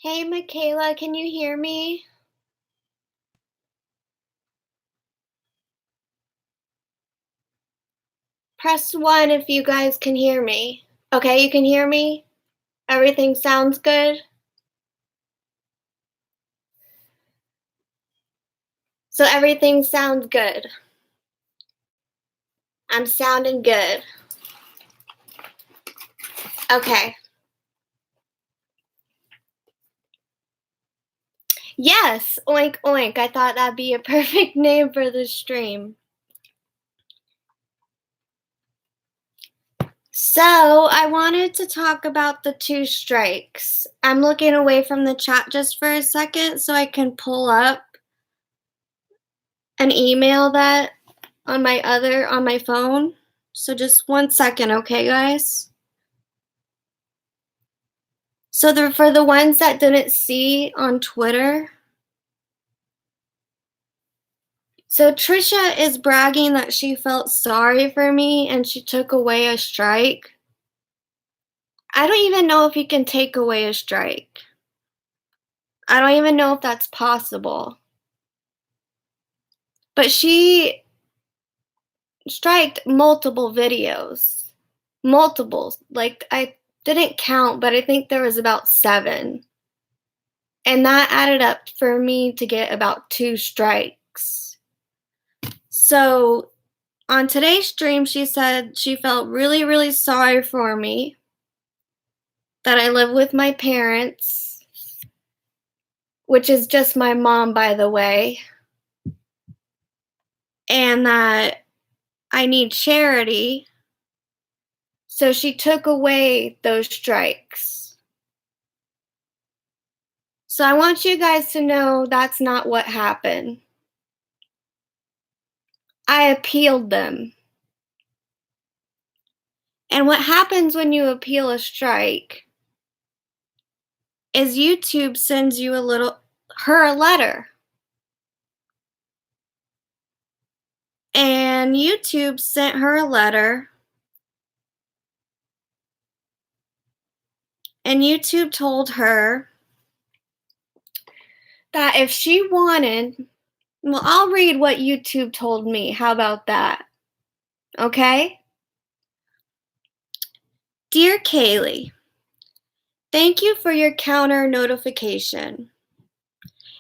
Hey, Michaela, can you hear me? Press 1 if you guys can hear me. Okay, you can hear me? Everything sounds good? So everything sounds good. I'm sounding good. Okay. Yes, Oink Oink. I thought that'd be a perfect name for the stream. So, I wanted to talk about the 2 strikes. I'm looking away from the chat just for a second so I can pull up an email that on my phone. So just 1 second, okay, guys? So for the ones that didn't see on Twitter, so Trisha is bragging that she felt sorry for me and she took away a strike. I don't even know if you can take away a strike. I don't even know if that's possible. But she striked multiple videos. Multiples. Like, I didn't count, but I think there was about 7. And that added up for me to get about 2 strikes. So on today's stream, she said she felt really, really sorry for me, that I live with my parents, which is just my mom, by the way, and that I need charity. So she took away those strikes. So I want you guys to know that's not what happened. I appealed them. And what happens when you appeal a strike is YouTube sends you her a letter. And YouTube sent her a letter. And YouTube told her that if she wanted, well, I'll read what YouTube told me. How about that? Okay? Dear Kaylee, thank you for your counter notification.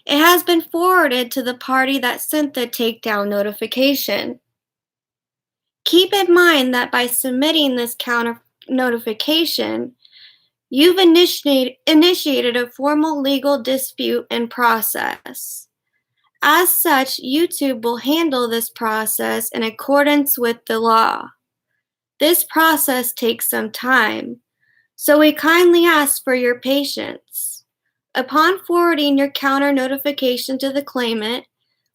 It has been forwarded to the party that sent the takedown notification. Keep in mind that by submitting this counter notification, you've initiated a formal legal dispute and process. As such, YouTube will handle this process in accordance with the law. This process takes some time, so we kindly ask for your patience. Upon forwarding your counter notification to the claimant,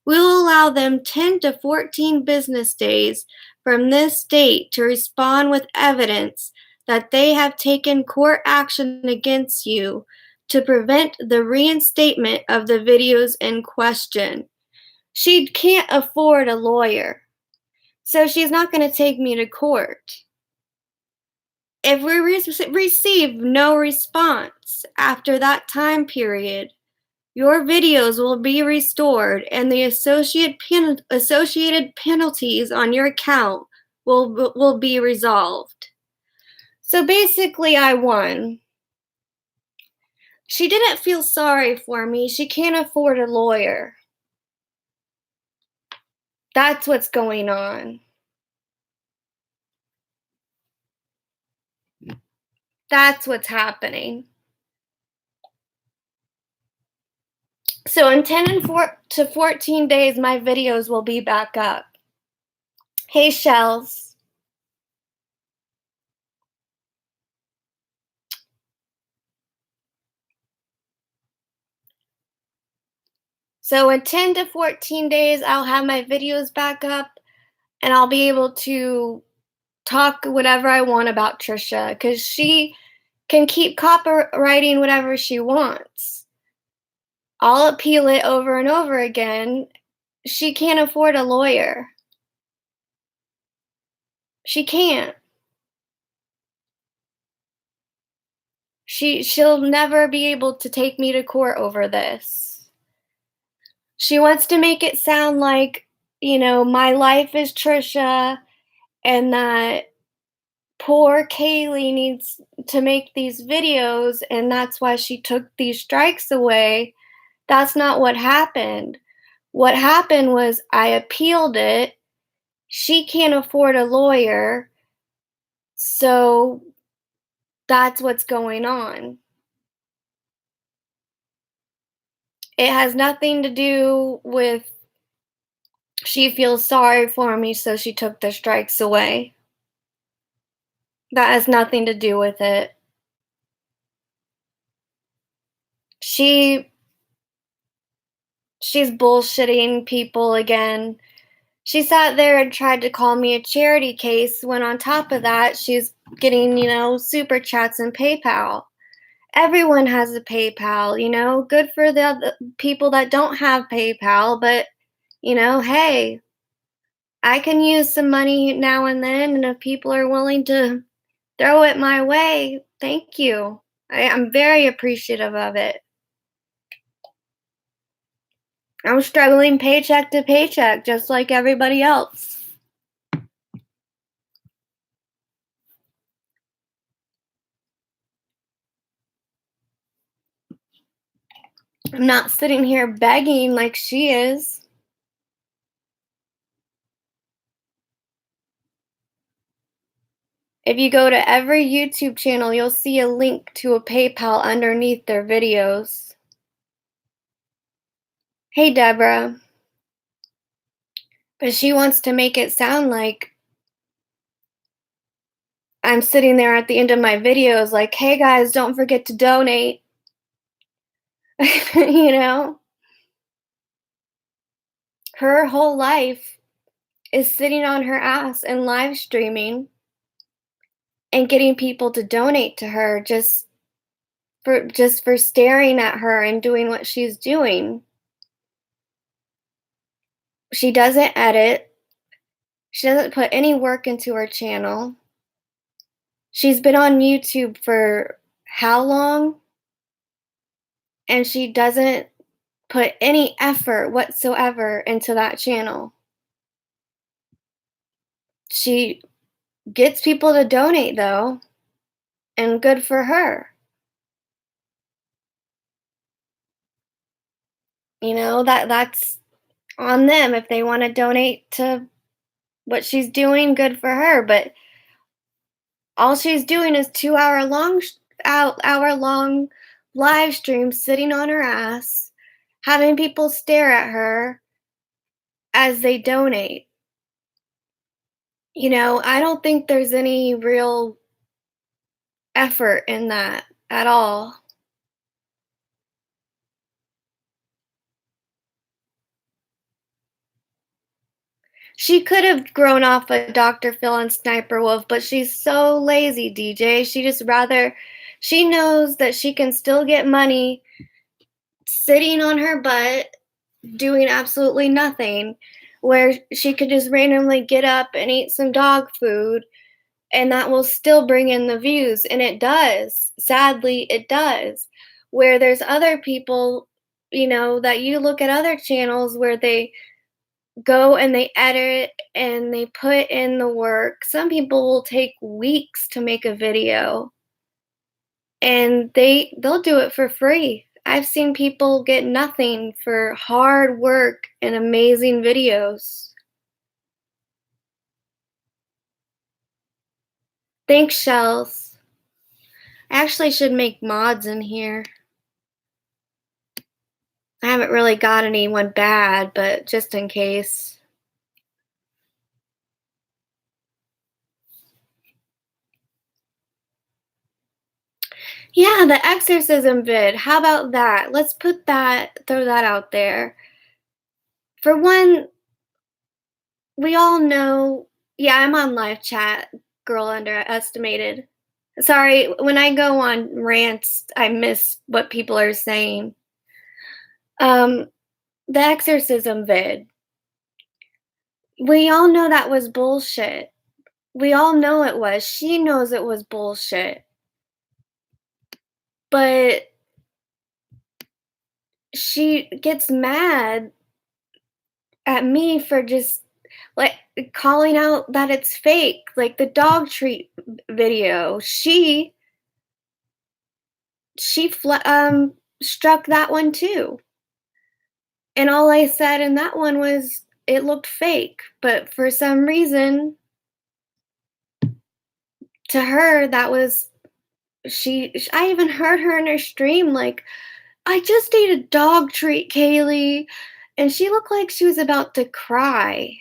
we will allow them 10 to 14 business days from this date to respond with evidence that they have taken court action against you to prevent the reinstatement of the videos in question. She can't afford a lawyer, so she's not going to take me to court. If we receive no response after that time period, your videos will be restored and the associated penalties on your account will be resolved. So basically, I won. She didn't feel sorry for me. She can't afford a lawyer. That's what's going on. That's what's happening. So in 10 to 14 days, my videos will be back up. Hey, Shells. So in 10 to 14 days, I'll have my videos back up and I'll be able to talk whatever I want about Trisha because she can keep copywriting whatever she wants. I'll appeal it over and over again. She can't afford a lawyer. She can't. She'll never be able to take me to court over this. She wants to make it sound like, my life is Trisha and that poor Kaylee needs to make these videos and that's why she took these strikes away. That's not what happened. What happened was I appealed it. She can't afford a lawyer, so that's what's going on. It has nothing to do with she feels sorry for me, so she took the strikes away. That has nothing to do with it. She she's bullshitting people again. She sat there and tried to call me a charity case when on top of that, she's getting, super chats and PayPal. Everyone has a PayPal, good for the other people that don't have PayPal, but, hey, I can use some money now and then, and if people are willing to throw it my way, thank you. I'm very appreciative of it. I'm struggling paycheck to paycheck just like everybody else. I'm not sitting here begging like she is. If you go to every YouTube channel, you'll see a link to a PayPal underneath their videos. Hey, Deborah. But she wants to make it sound like I'm sitting there at the end of my videos like, hey guys, don't forget to donate. you know? Her whole life is sitting on her ass and live streaming and getting people to donate to her just for staring at her and doing what she's doing. She doesn't edit. She doesn't put any work into her channel. She's been on YouTube for how long? And she doesn't put any effort whatsoever into that channel. She gets people to donate though, and good for her. That's on them. If they want to donate to what she's doing, good for her, but all she's doing is 2 hour long live streams sitting on her ass, having people stare at her as they donate. I don't think there's any real effort in that at all. She could have grown off of Dr. Phil and Sniper Wolf, but she's so lazy, DJ. She knows that she can still get money sitting on her butt doing absolutely nothing, where she could just randomly get up and eat some dog food and that will still bring in the views. And it does. Sadly, it does. Where there's other people, that you look at other channels where they go and they edit and they put in the work. Some people will take weeks to make a video and they'll do it for free. I've seen people get nothing for hard work and amazing videos. Thanks, Shells. I actually should make mods in here. I haven't really got anyone bad, but just in case. Yeah, the exorcism vid. How about that? Let's throw that out there. For one, we all know, yeah, I'm on live chat, girl underestimated. Sorry, when I go on rants, I miss what people are saying. The exorcism vid. We all know that was bullshit. We all know it was. She knows it was bullshit. but she gets mad at me for just, like, calling out that it's fake, like the dog treat video. She struck that one too, and all I said in that one was it looked fake, but for some reason, to her, that was I even heard her in her stream, like, "I just ate a dog treat, Kaylee," and she looked like she was about to cry.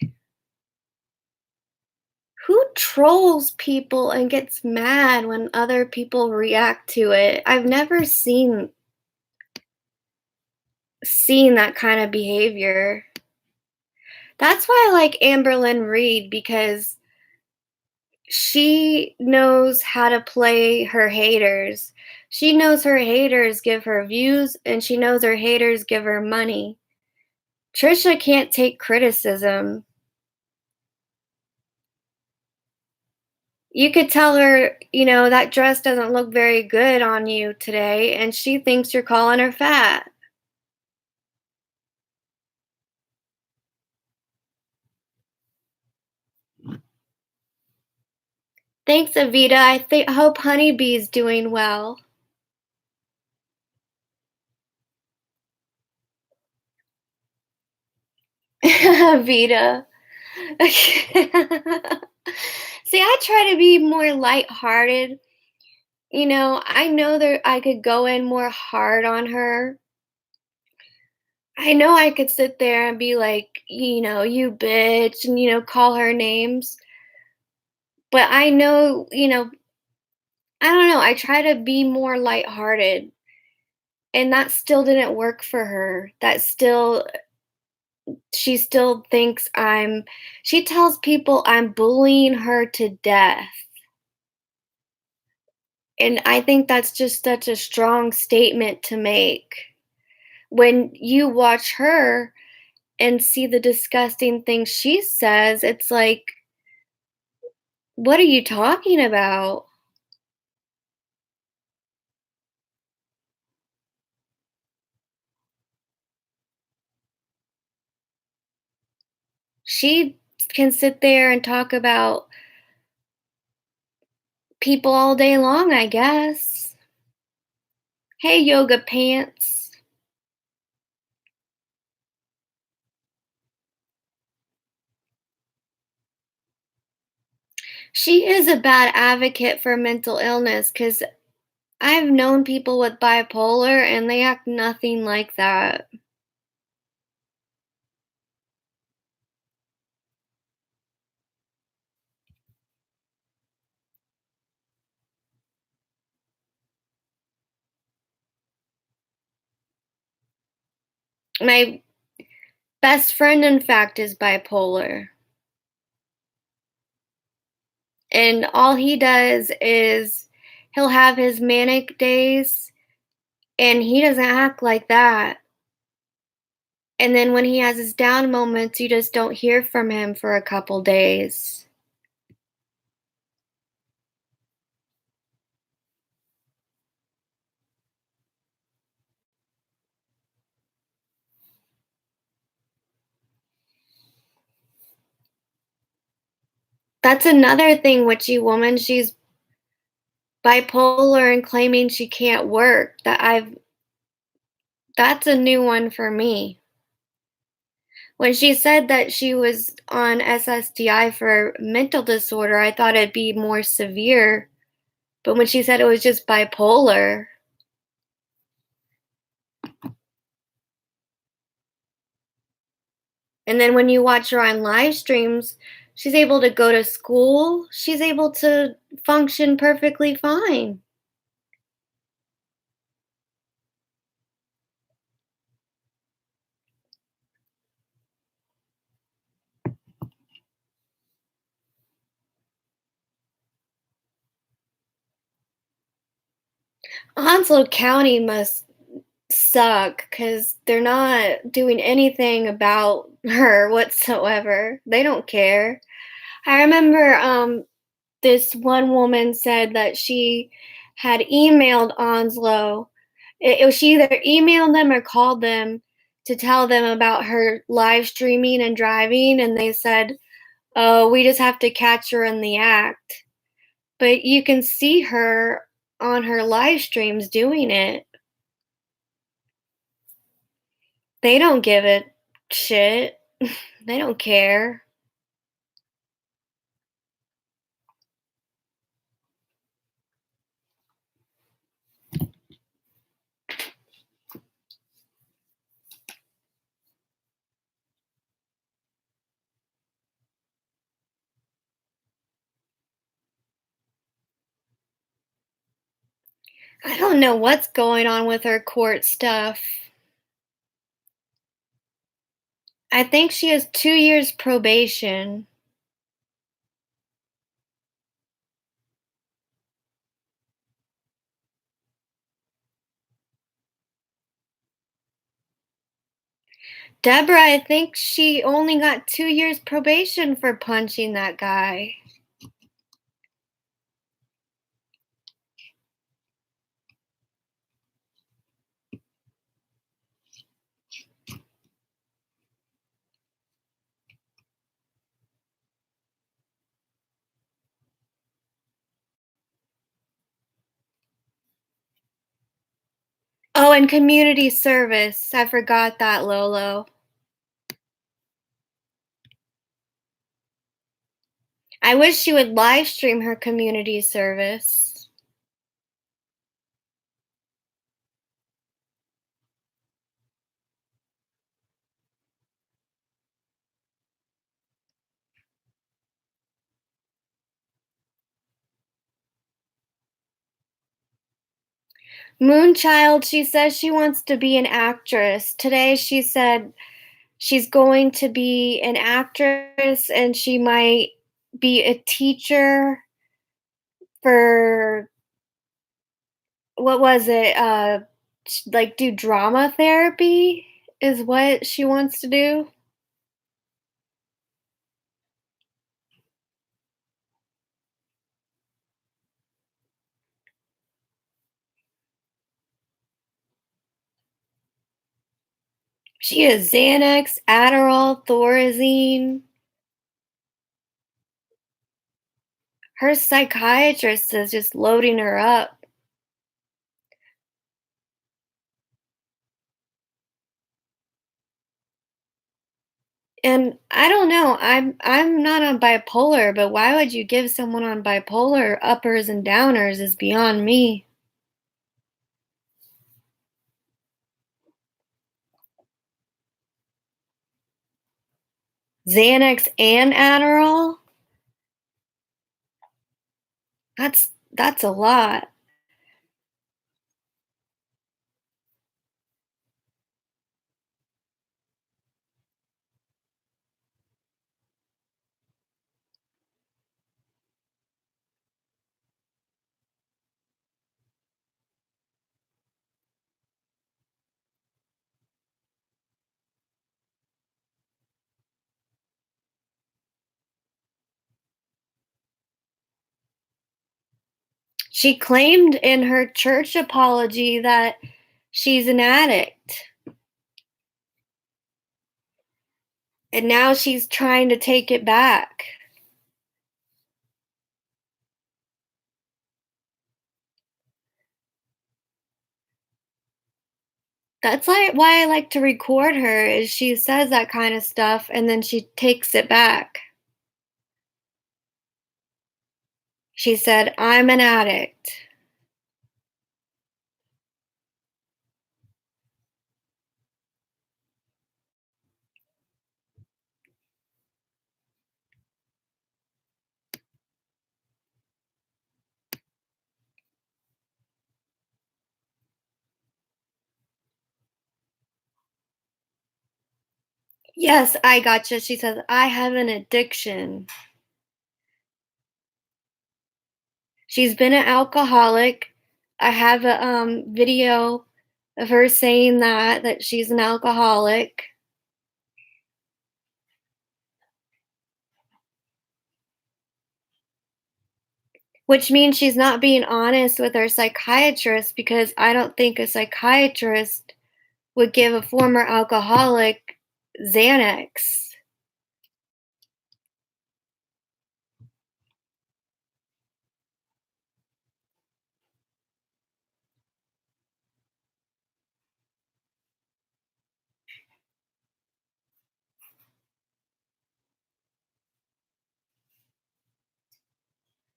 Who trolls people and gets mad when other people react to it? I've never seen that kind of behavior. That's why I like Amberlynn Reid because she knows how to play her haters. She knows her haters give her views, and she knows her haters give her money. Trisha can't take criticism. You could tell her, "That dress doesn't look very good on you today," and she thinks you're calling her fat. Thanks, Avita. Hope Honeybee's doing well. Avita. See, I try to be more lighthearted. I know that I could go in more hard on her. I know I could sit there and be like, "You bitch," and, call her names. But I know, I don't know, I try to be more lighthearted, and that still didn't work for her. She still thinks she tells people I'm bullying her to death. And I think that's just such a strong statement to make. When you watch her and see the disgusting things she says, it's like, what are you talking about? She can sit there and talk about people all day long, I guess. Hey, yoga pants. She is a bad advocate for mental illness because I've known people with bipolar and they act nothing like that. My best friend, in fact, is bipolar. And all he does is he'll have his manic days and he doesn't act like that. And then when he has his down moments, you just don't hear from him for a couple days. That's another thing with you woman, she's bipolar and claiming she can't work. That's a new one for me. When she said that she was on SSDI for mental disorder, I thought it'd be more severe. But when she said it was just bipolar, and then when you watch her on live streams, she's able to go to school, she's able to function perfectly fine. Onslow County must suck because they're not doing anything about her whatsoever. They don't care. I remember this one woman said that she had emailed Onslow. She either emailed them or called them to tell them about her live streaming and driving, and they said, "Oh, we just have to catch her in the act." But you can see her on her live streams doing it. They don't give a shit. They don't care. I don't know what's going on with her court stuff. I think she has 2 years probation. Deborah, I think she only got 2 years probation for punching that guy. Oh, and community service. I forgot that, Lolo. I wish she would live stream her community service. Moonchild, she says she wants to be an actress. Today she said she's going to be an actress and she might be a teacher for what was it? Like do drama therapy is what she wants to do. She has Xanax, Adderall, Thorazine. Her psychiatrist is just loading her up. And I don't know, I'm not on bipolar, but why would you give someone on bipolar uppers and downers is beyond me. Xanax and Adderall? That's a lot. She claimed in her church apology that she's an addict. And now she's trying to take it back. That's like why I like to record her is she says that kind of stuff and then she takes it back. She said, "I'm an addict." Yes, I gotcha. She says, "I have an addiction." She's been an alcoholic. I have a video of her saying that she's an alcoholic. which means she's not being honest with her psychiatrist because I don't think a psychiatrist would give a former alcoholic Xanax.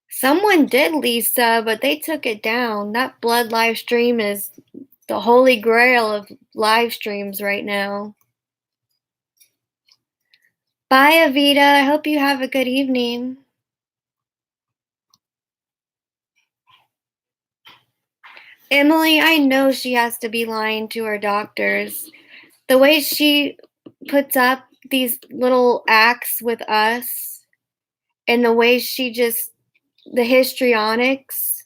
Someone did, Lisa, but they took it down. That blood live stream is the holy grail of live streams right now. Bye, Avita. I hope you have a good evening. Emily, I know she has to be lying to her doctors. The way she puts up these little acts with us and the way she just, the histrionics,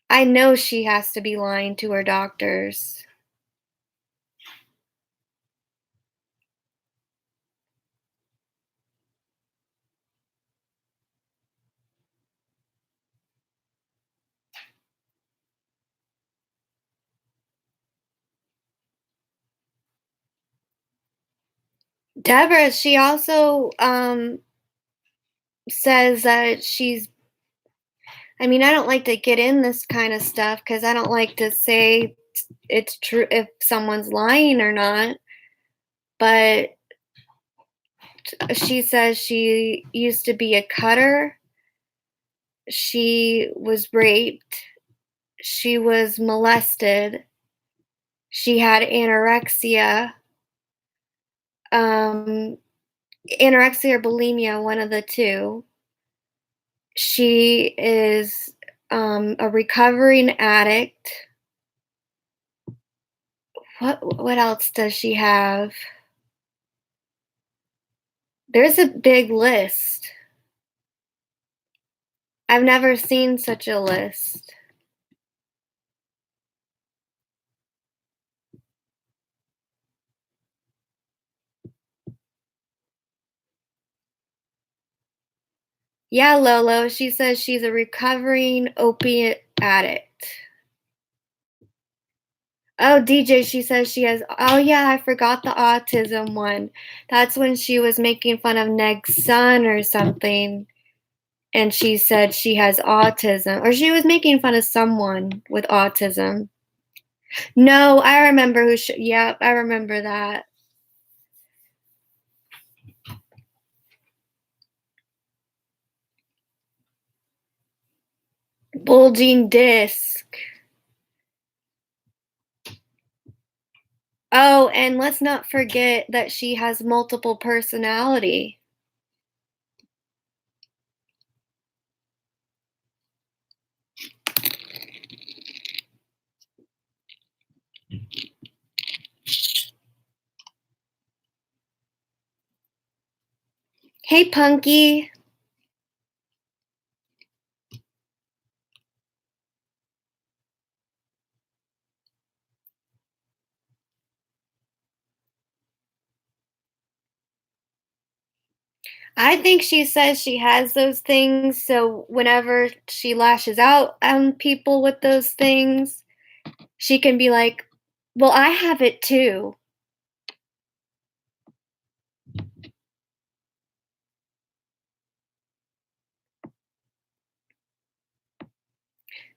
I know she has to be lying to her doctors. Deborah, she also says that she's, I mean, I don't like to get in this kind of stuff because I don't like to say it's true if someone's lying or not, but she says she used to be a cutter. She was raped. She was molested. She had anorexia. Um, Anorexia or bulimia, one of the two. She is a recovering addict. What else does she have? There's a big list. I've never seen such a list. Yeah, Lolo, she says she's a recovering opiate addict. Oh, DJ, she says she has, oh yeah, I forgot the autism one. That's when she was making fun of Neg's son or something. And she said she has autism, or she was making fun of someone with autism. No, I remember who, yep, I remember that. Bulging disc. Oh, and let's not forget that she has multiple personality. Hey, Punky. I think she says she has those things, so whenever she lashes out on people with those things, she can be like, well, I have it too.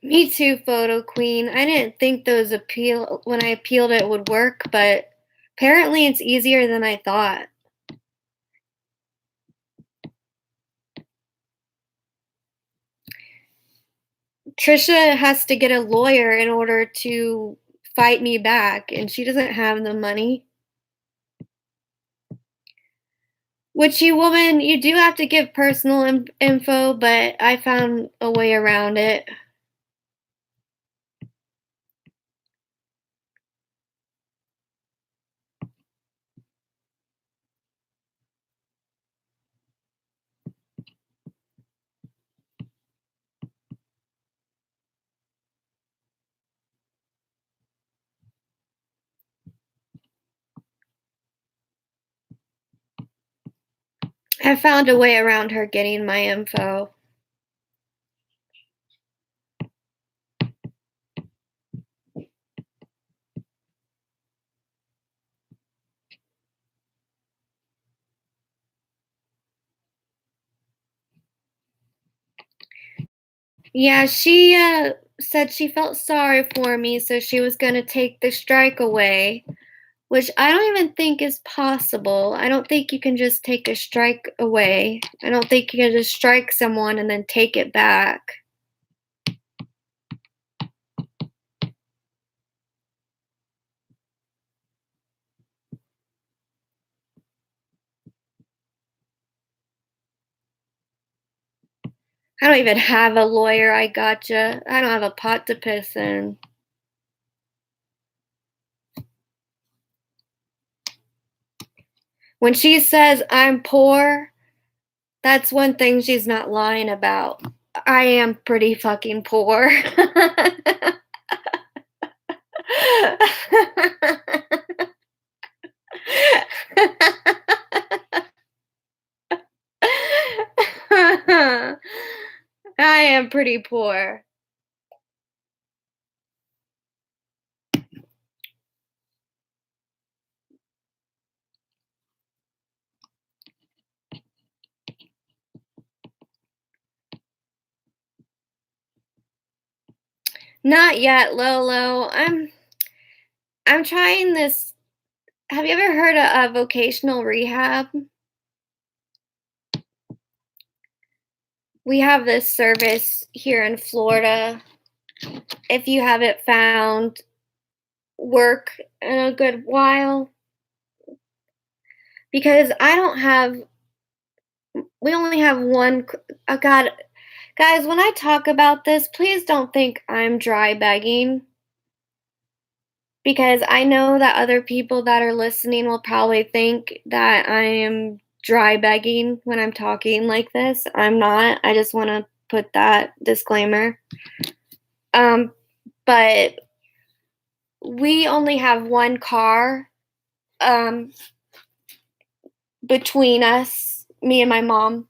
Me too, Photo Queen. I didn't think those when I appealed it would work, but apparently it's easier than I thought. Trisha has to get a lawyer in order to fight me back, and she doesn't have the money. Which, you woman, you do have to give personal info, but I found a way around it. I found a way around her getting my info. Yeah, she said she felt sorry for me, so she was going to take the strike away, which I don't even think is possible. I don't think you can just take a strike away. I don't think you can just strike someone and then take it back. I don't even have a lawyer, I gotcha. I don't have a pot to piss in. When she says I'm poor, that's one thing she's not lying about. I am pretty fucking poor. I am pretty poor. Not yet, Lolo. I'm trying this. Have you ever heard of vocational rehab? We have this service here in Florida. If you haven't found work in a good while, because I don't have, we only have one. God, guys, when I talk about this, please don't think I'm dry begging, because I know that other people that are listening will probably think that I am dry begging when I'm talking like this. I'm not. I just want to put that disclaimer. Um, but we only have one car um, between us, me and my mom,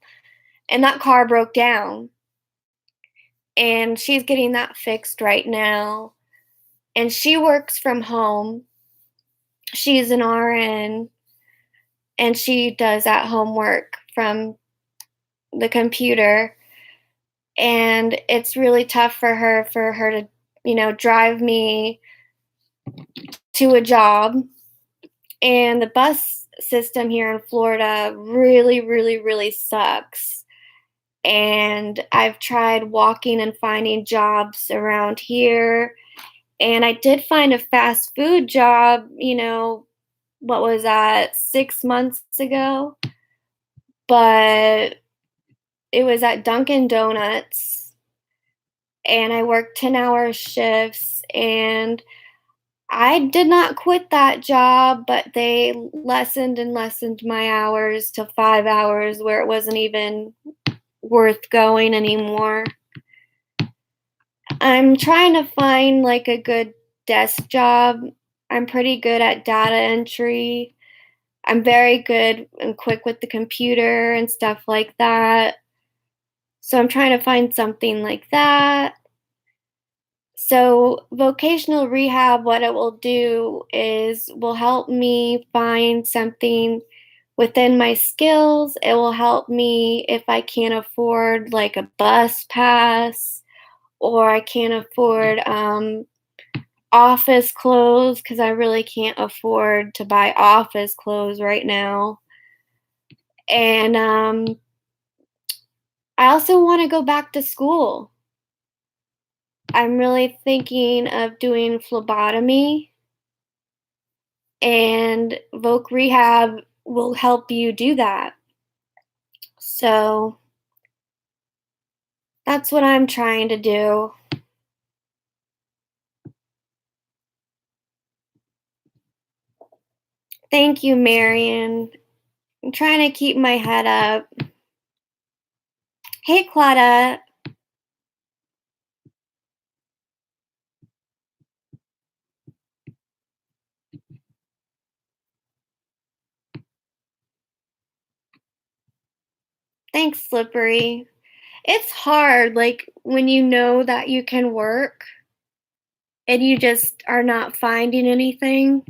and that car broke down. And she's getting that fixed right now. And she works from home. She's an RN, and she does at home work from the computer. And it's really tough for her to, drive me to a job. And the bus system here in Florida really, really, really sucks. And I've tried walking and finding jobs around here. And I did find a fast food job, what was that, 6 months ago? But it was at Dunkin' Donuts, and I worked 10-hour shifts, and I did not quit that job, but they lessened and lessened my hours to 5 hours where it wasn't even worth going anymore. I'm trying to find like a good desk job. I'm pretty good at data entry. I'm very good and quick with the computer and stuff like that. So I'm trying to find something like that. So vocational rehab, what it will do is will help me find something within my skills. It will help me if I can't afford like a bus pass, or I can't afford office clothes, because I really can't afford to buy office clothes right now. And I also want to go back to school. I'm really thinking of doing phlebotomy, and Voc Rehab will help you do that. So that's what I'm trying to do. Thank you, Marion. I'm trying to keep my head up. Hey, Claudia. Thanks, Slippery. It's hard, like, when you know that you can work and you just are not finding anything.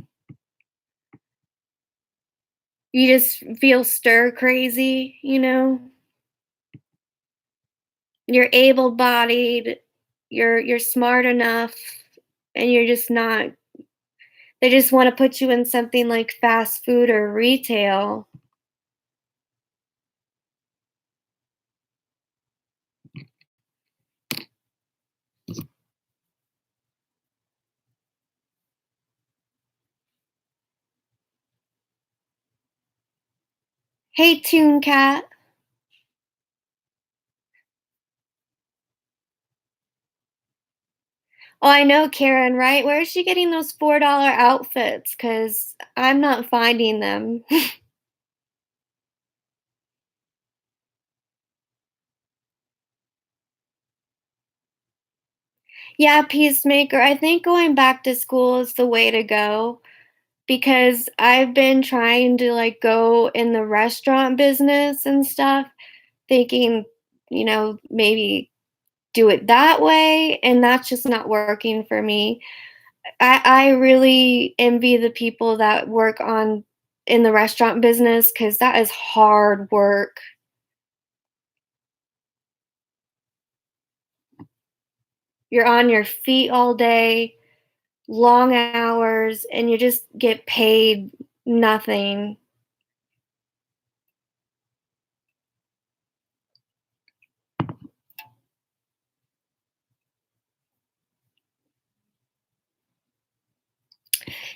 You just feel stir crazy, You're able-bodied, you're smart enough, and you're just not they just wanna put you in something like fast food or retail. Hey, Toon Cat. Oh, I know, Karen, right? Where is she getting those $4 outfits? Because 'Cause I'm not finding them. Yeah, Peacemaker, I think going back to school is the way to go because I've been trying to, like, go in the restaurant business and stuff, thinking, maybe do it that way, and that's just not working for me. I really envy the people that work on in the restaurant business because that is hard work. You're on your feet all day, long hours, and you just get paid nothing.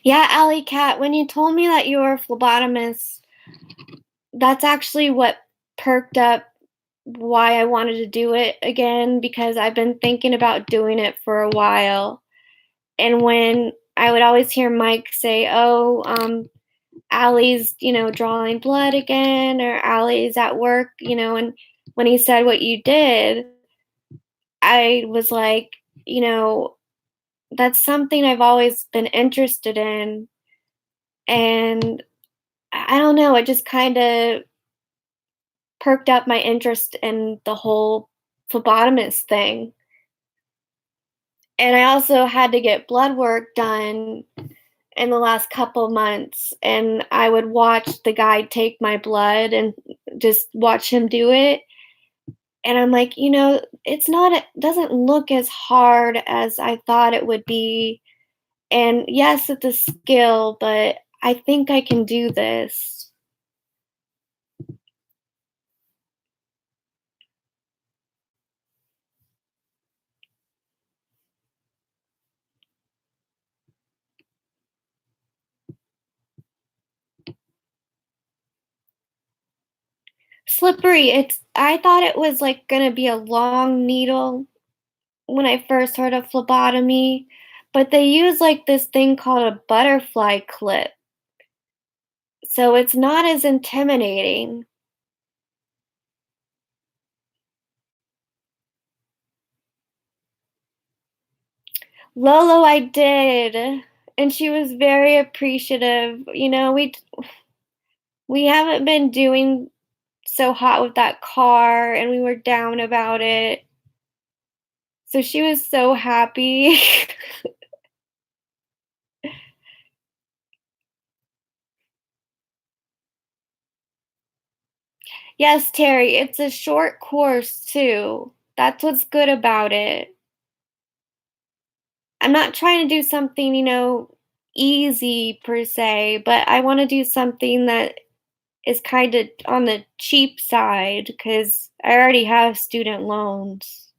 Yeah, Alley Cat, when you told me that you were a phlebotomist, that's actually what perked up why I wanted to do it again because I've been thinking about doing it for a while. And when I would always hear Mike say, "Oh, Allie's, drawing blood again," or "Allie's at work," and when he said what you did, I was like, you know, that's something I've always been interested in. And I don't know, it just kind of perked up my interest in the whole phlebotomist thing. And I also had to get blood work done in the last couple months, and I would watch the guy take my blood and just watch him do it. And I'm like, it doesn't look as hard as I thought it would be. And yes, it's a skill, but I think I can do this. Slippery. I thought it was like gonna be a long needle when I first heard of phlebotomy, but they use like this thing called a butterfly clip. So it's not as intimidating. Lolo, I did. And she was very appreciative. We haven't been doing so hot with that car and we were down about it. So she was so happy. Yes, Terry, it's a short course too. That's what's good about it. I'm not trying to do something, easy per se, but I want to do something that is kind of on the cheap side because I already have student loans.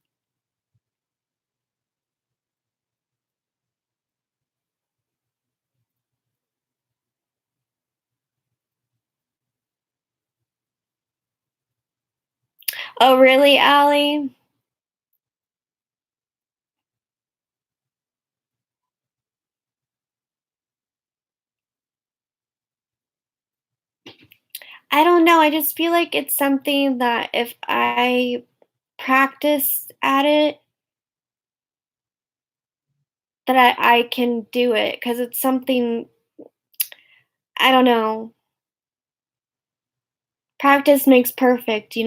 Oh, really, Allie? I don't know. I just feel like it's something that if I practice at it, that I can do it because it's something I don't know. Practice makes perfect.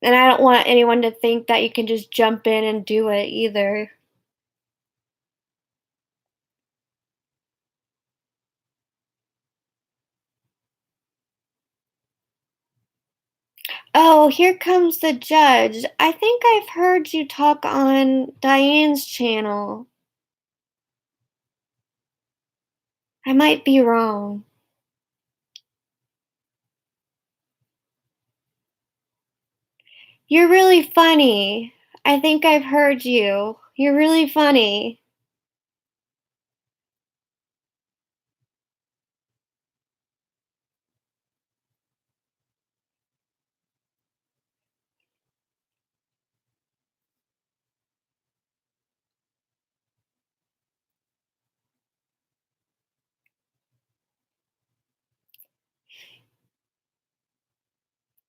And I don't want anyone to think that you can just jump in and do it either. Oh, here comes the judge. I think I've heard you talk on Diane's channel. I might be wrong. You're really funny. I think I've heard you. You're really funny.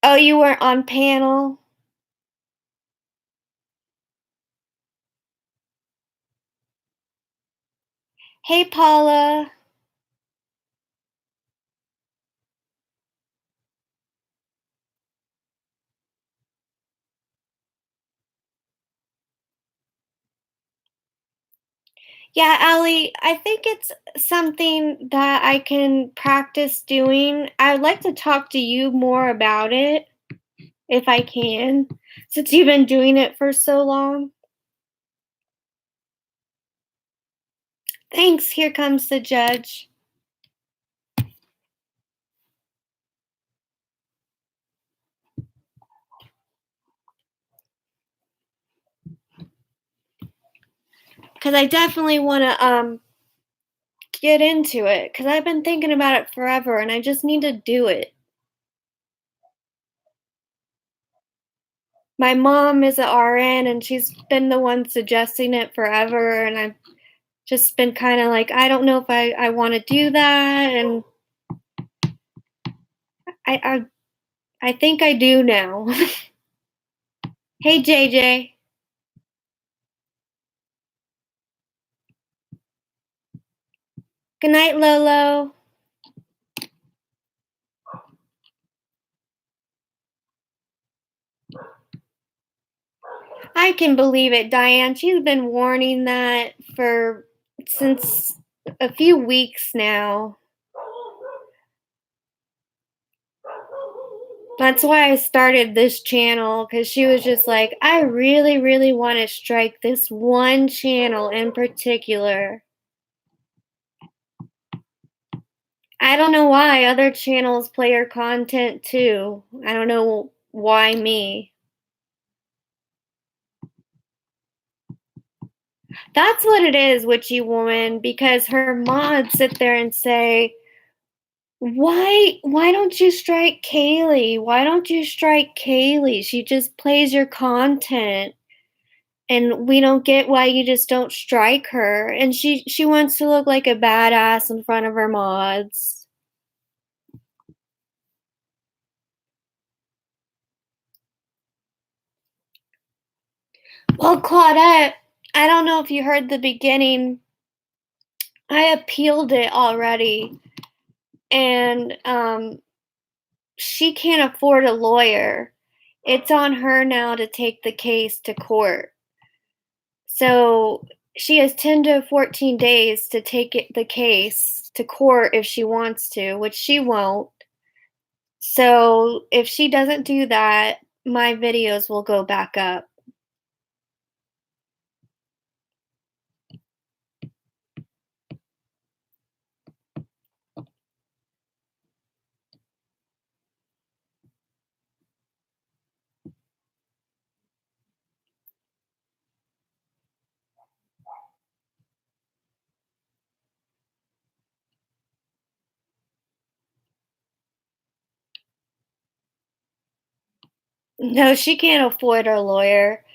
Oh, you weren't on panel? Hey, Paula. Yeah, Allie, I think it's something that I can practice doing. I'd like to talk to you more about it if I can, since you've been doing it for so long. Thanks. Here comes the judge. Because I definitely want to get into it because I've been thinking about it forever and I just need to do it. My mom is a RN and she's been the one suggesting it forever, and I've just been kind of like, I don't know if I want to do that, and I, I I think I do now. Hey, JJ. Good night, Lolo. I can believe it, Diane. She's been warning that for since a few weeks now. That's why I started this channel, because she was just like, I really, really want to strike this one channel in particular. I don't know why other channels play her content too. I don't know why me. That's what it is, witchy woman, because her mods sit there and say, why don't you strike Kaylee? Why don't you strike Kaylee? She just plays your content. And we don't get why you just don't strike her. And she wants to look like a badass in front of her mods. Well, Claudette, I don't know if you heard the beginning. I appealed it already, and she can't afford a lawyer. It's on her now to take the case to court. So she has 10 to 14 days to take the case to court if she wants to, which she won't. So if she doesn't do that, my videos will go back up. No, she can't afford a lawyer.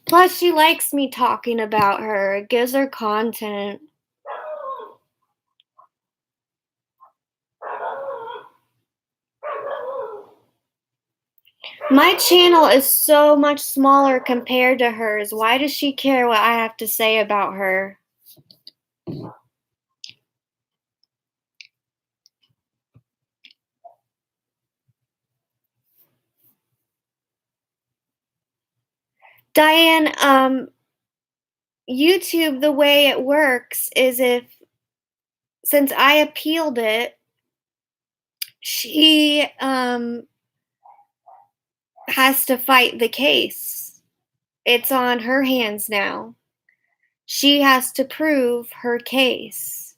Plus, she likes me talking about her. It gives her content. My channel is so much smaller compared to hers. Why does she care what I have to say about her? Diane, YouTube, the way it works is since I appealed it, She has to fight the case. It's on her hands now. She has to prove her case.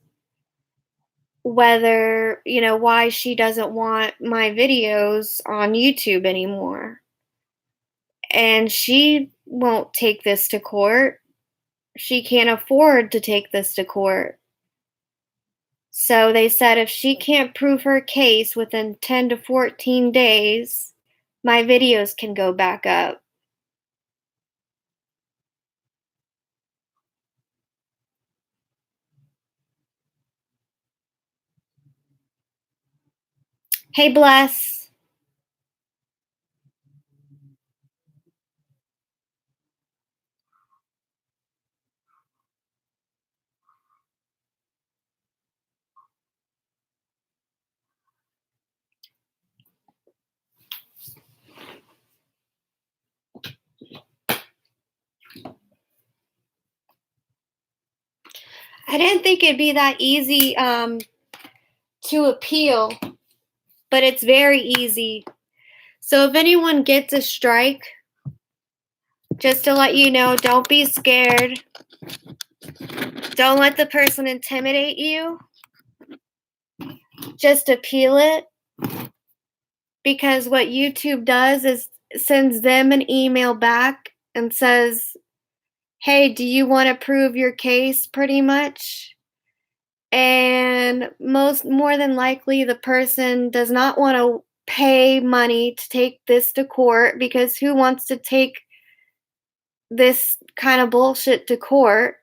Whether, why she doesn't want my videos on YouTube anymore. And she won't take this to court. She can't afford to take this to court. So they said if she can't prove her case within 10 to 14 days, my videos can go back up. Hey, Bless. I didn't think it'd be that easy to appeal, but it's very easy. So if anyone gets a strike, just to let you know, don't be scared. Don't let the person intimidate you. Just appeal it. Because what YouTube does is sends them an email back and says, hey, do you want to prove your case, pretty much? And more than likely, the person does not want to pay money to take this to court, because who wants to take this kind of bullshit to court?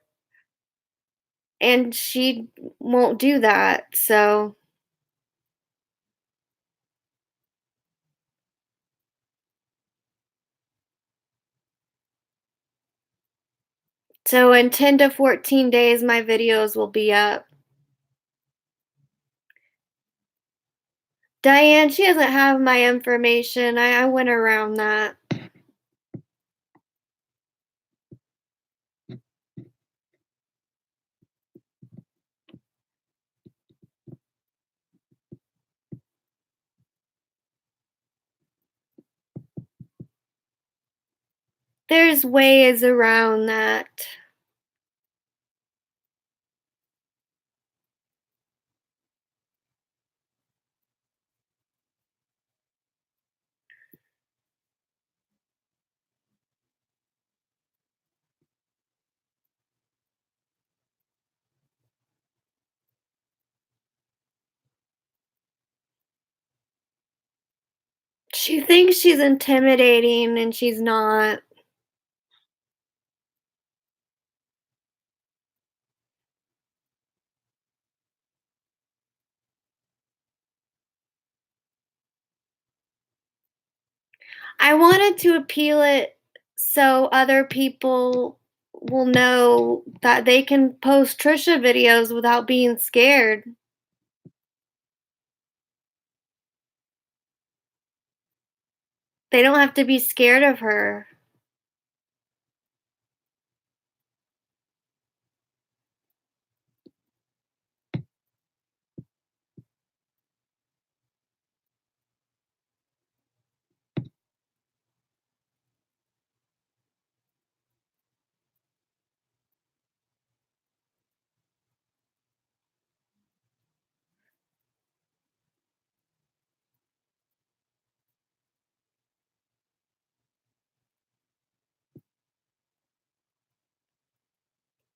And she won't do that. So in 10 to 14 days, my videos will be up. Diane, she doesn't have my information. I went around that. There's ways around that. She thinks she's intimidating, and she's not. I wanted to appeal it so other people will know that they can post Trisha videos without being scared. They don't have to be scared of her.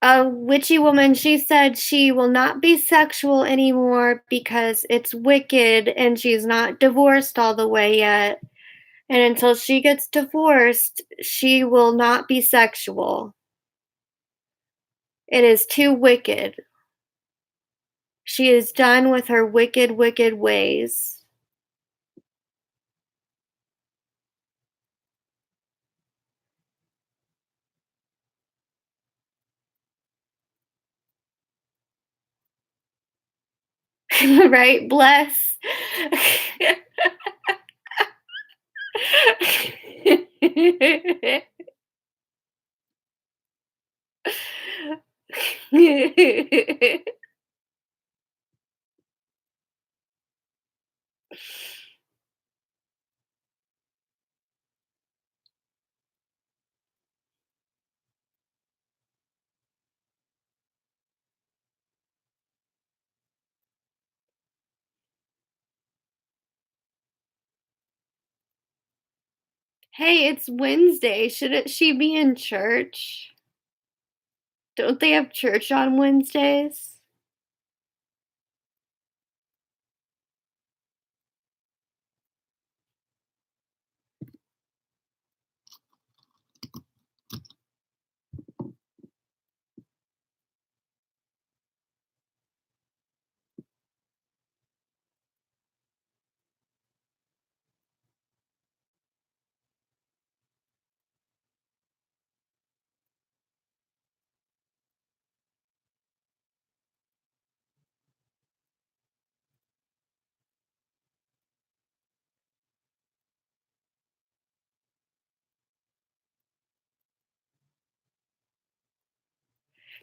A witchy woman, she said she will not be sexual anymore because it's wicked, and she's not divorced all the way yet. And until she gets divorced, she will not be sexual. It is too wicked. She is done with her wicked, wicked ways. Right? Bless. Hey, it's Wednesday. Shouldn't she be in church? Don't they have church on Wednesdays?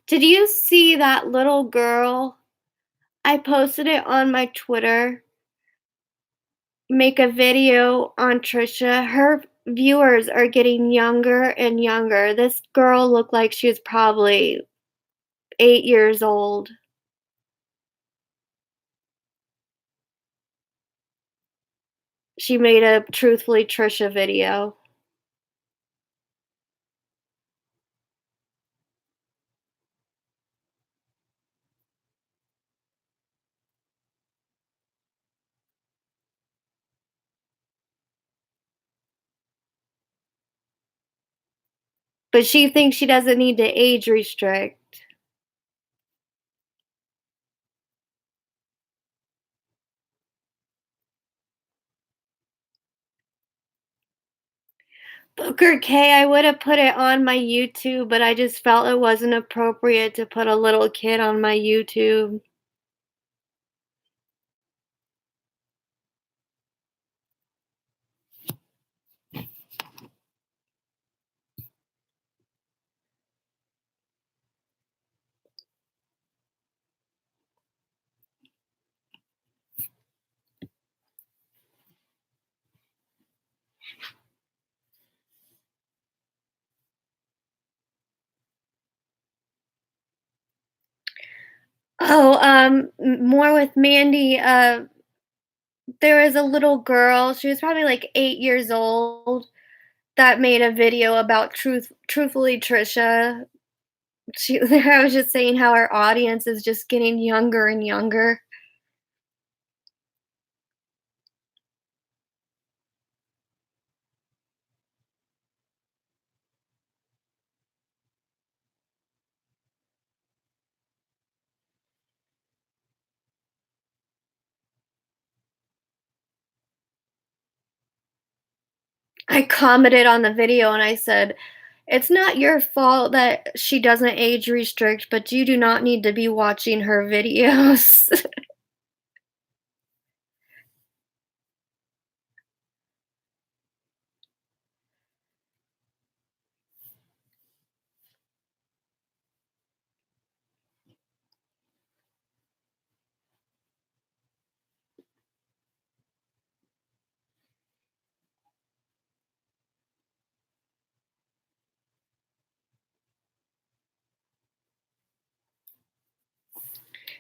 Did you see that little girl? I posted it on my Twitter. Make a video on Trisha. Her viewers are getting younger and younger. This girl looked like she was probably 8 years old. She made a Truthfully Trisha video. But she thinks she doesn't need to age restrict. Booker K, I would have put it on my YouTube, but I just felt it wasn't appropriate to put a little kid on my YouTube. Oh, more with Mandy. There was a little girl. She was probably like 8 years old that made a video about truthfully Trisha. She, I was just saying how our audience is just getting younger and younger. I commented on the video and I said, "It's not your fault that she doesn't age restrict, but you do not need to be watching her videos."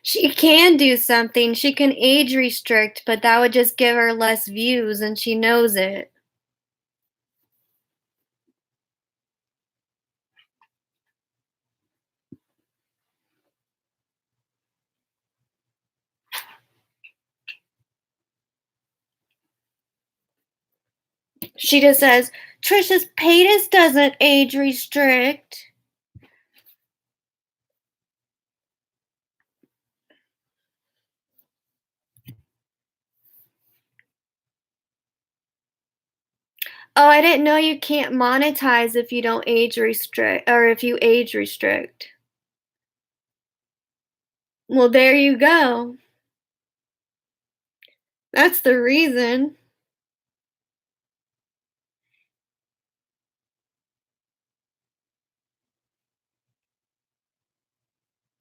She can do something. She can age restrict, but that would just give her less views, and she knows it. She just says, "Trisha's Paytas doesn't age restrict." Oh, I didn't know you can't monetize if you don't age restrict or if you age restrict. Well, there you go. That's the reason.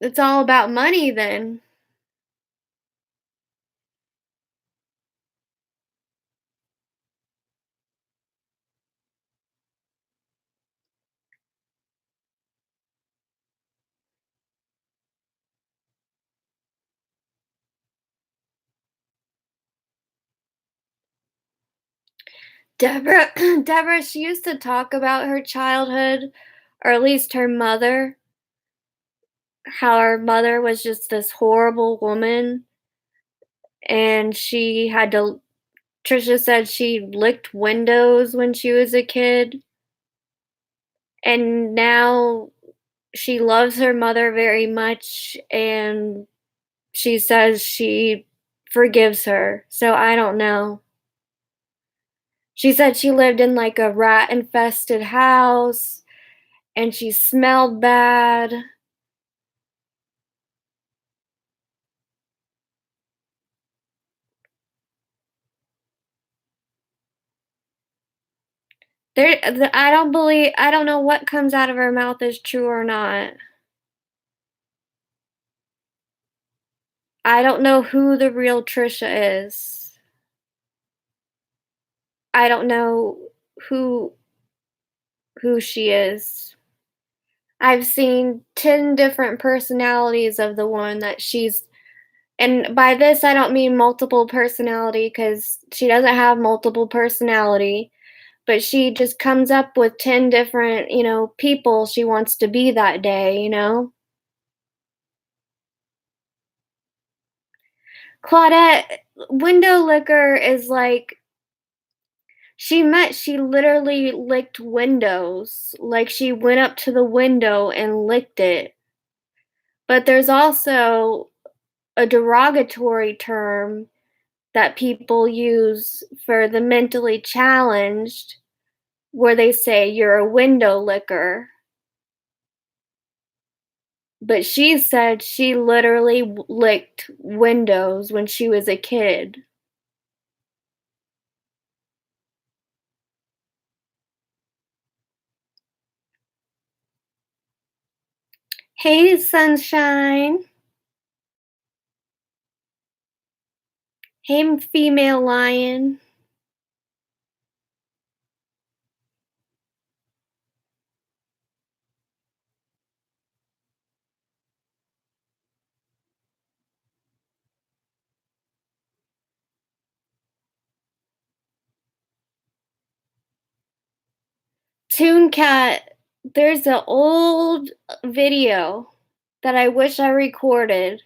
It's all about money then. Deborah Deborah, she used to talk about her childhood, or at least her mother, how her mother was just this horrible woman, and she had to Trisha said she licked windows when she was a kid, and now she loves her mother very much, and she says she forgives her, so I don't know. She said she lived in, like, a rat-infested house, and she smelled bad. I don't know what comes out of her mouth is true or not. I don't know who the real Trisha is. I don't know who who she is. I've seen 10 different personalities of the one that she's and by this, I don't mean multiple personality because she doesn't have multiple personality, but she just comes up with 10 different, people she wants to be that day. Claudette, window licker is like she literally licked windows. Like she went up to the window and licked it. But there's also a derogatory term that people use for the mentally challenged where they say you're a window licker. But she said she literally licked windows when she was a kid. Hey, sunshine. Hey, female lion. Toon Cat, there's an old video that I wish I recorded.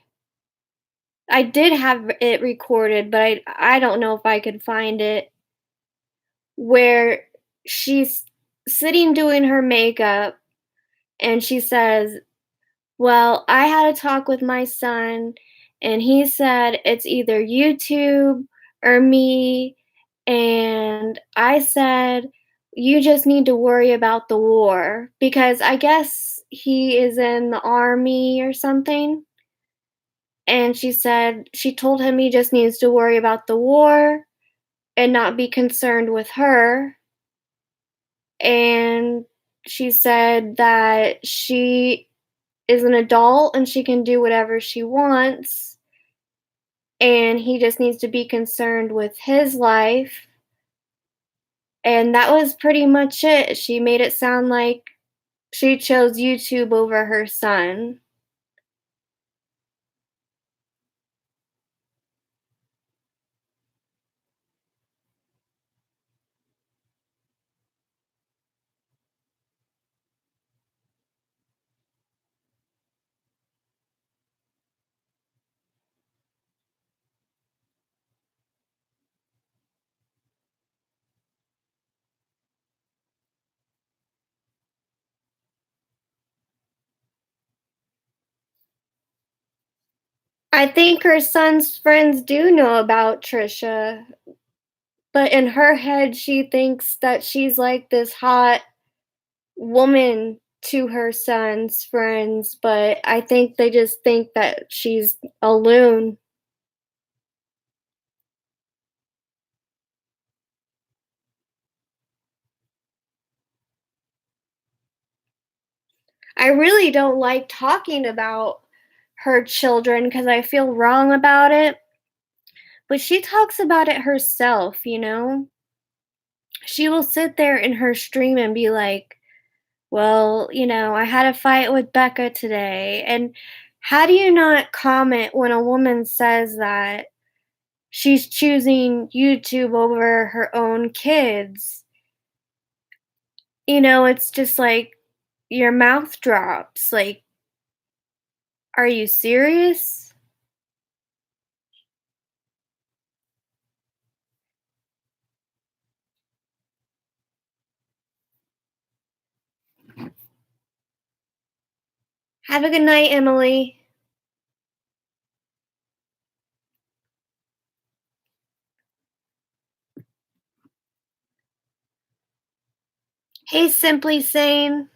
I did have it recorded, but I don't know if I could find it, where she's sitting doing her makeup and she says, "Well, I had a talk with my son and he said it's either YouTube or me." And I said, "You just need to worry about the war," because I guess he is in the army or something. And she told him he just needs to worry about the war and not be concerned with her. And she said that she is an adult and she can do whatever she wants, and he just needs to be concerned with his life. And that was pretty much it. She made it sound like she chose YouTube over her son. I think her son's friends do know about Trisha, but in her head, she thinks that she's like this hot woman to her son's friends, but I think they just think that she's a loon. I really don't like talking about her children because I feel wrong about it, but she talks about it herself. She will sit there in her stream and be like, "Well, I had a fight with Becca today." And how do you not comment when a woman says that? she's choosing YouTube over her own kids. It's just like your mouth drops. Like, are you serious? Have a good night, Emily. Hey, Simply Sane.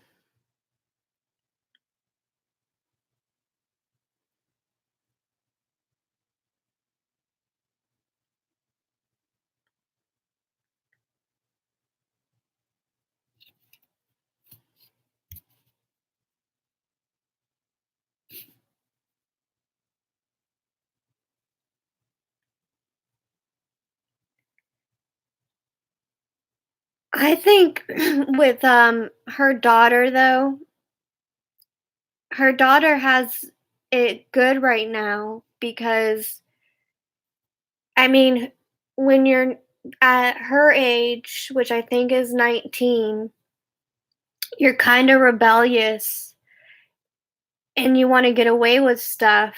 I think with her daughter though, her daughter has it good right now because I mean, when you're at her age, which I think is 19, you're kind of rebellious and you want to get away with stuff.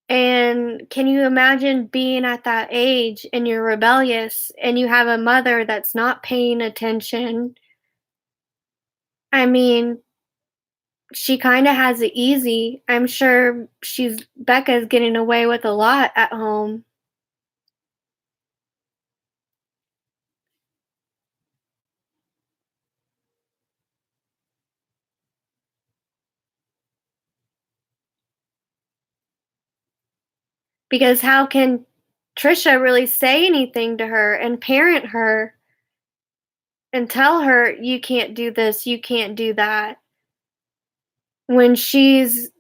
And can you imagine being at that age and you're rebellious and you have a mother that's not paying attention? I mean, she kind of has it easy. I'm sure Becca's getting away with a lot at home because how can Trisha really say anything to her and parent her and tell her you can't do this, you can't do that when she's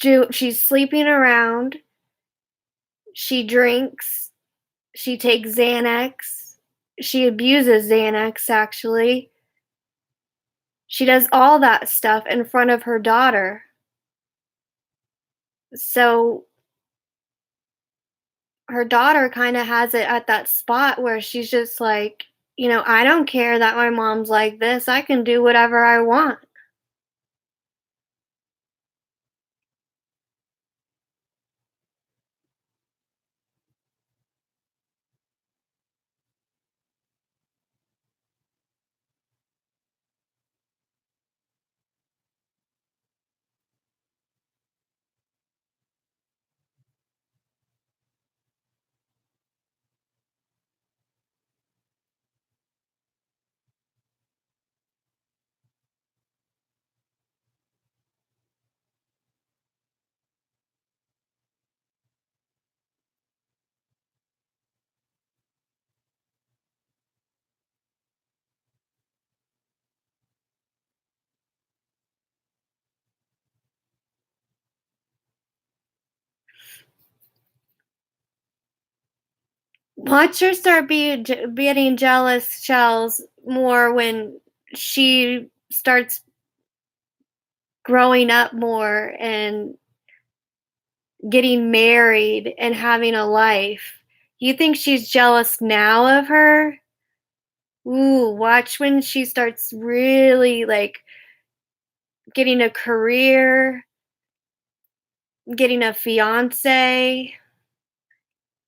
sleeping around, she drinks, she takes Xanax, she abuses Xanax actually. She does all that stuff in front of her daughter. So her daughter kind of has it at that spot where she's just like, I don't care that my mom's like this. I can do whatever I want. Watch her start getting jealous, Shells, more when she starts growing up more and getting married and having a life. You think she's jealous now of her? Ooh, watch when she starts really like getting a career, getting a fiance,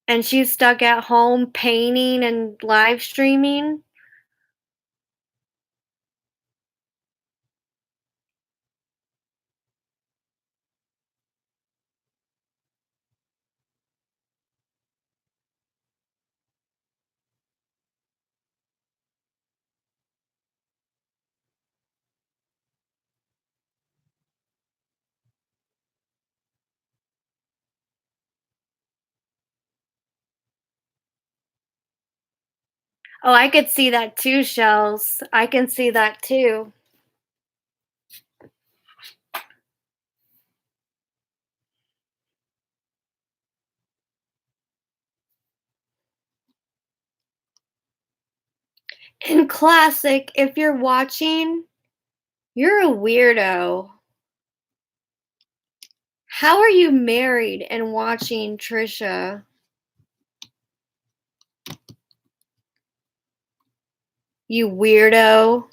and she's stuck at home painting and live streaming. Oh, I could see that too, Shells. I can see that too. And classic, if you're watching, you're a weirdo. How are you married and watching Trisha? You weirdo.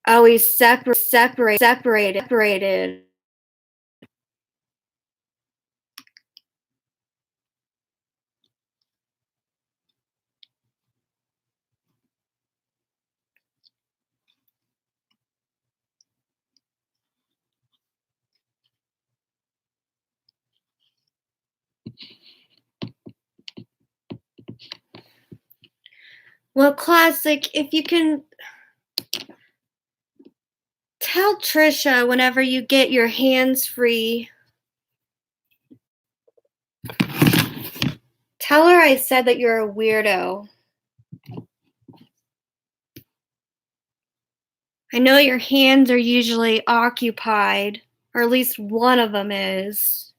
Oh, he's separated. Well, Classic, if you can tell Trisha whenever you get your hands free, tell her I said that you're a weirdo. I know your hands are usually occupied, or at least one of them is.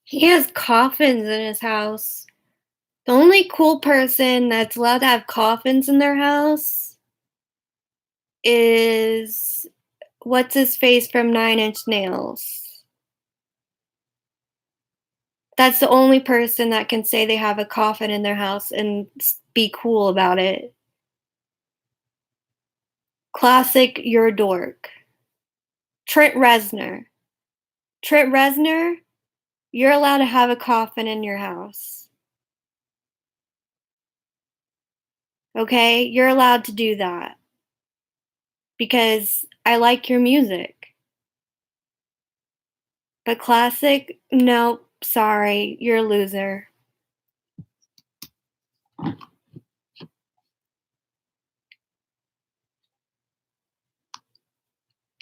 He has coffins in his house. The only cool person that's allowed to have coffins in their house is what's his face from 9 Inch Nails. That's the only person that can say they have a coffin in their house and be cool about it. Classic, you're a dork. Trent Reznor. Trent Reznor, you're allowed to have a coffin in your house. Okay? You're allowed to do that because I like your music. But Classic, nope, sorry, you're a loser.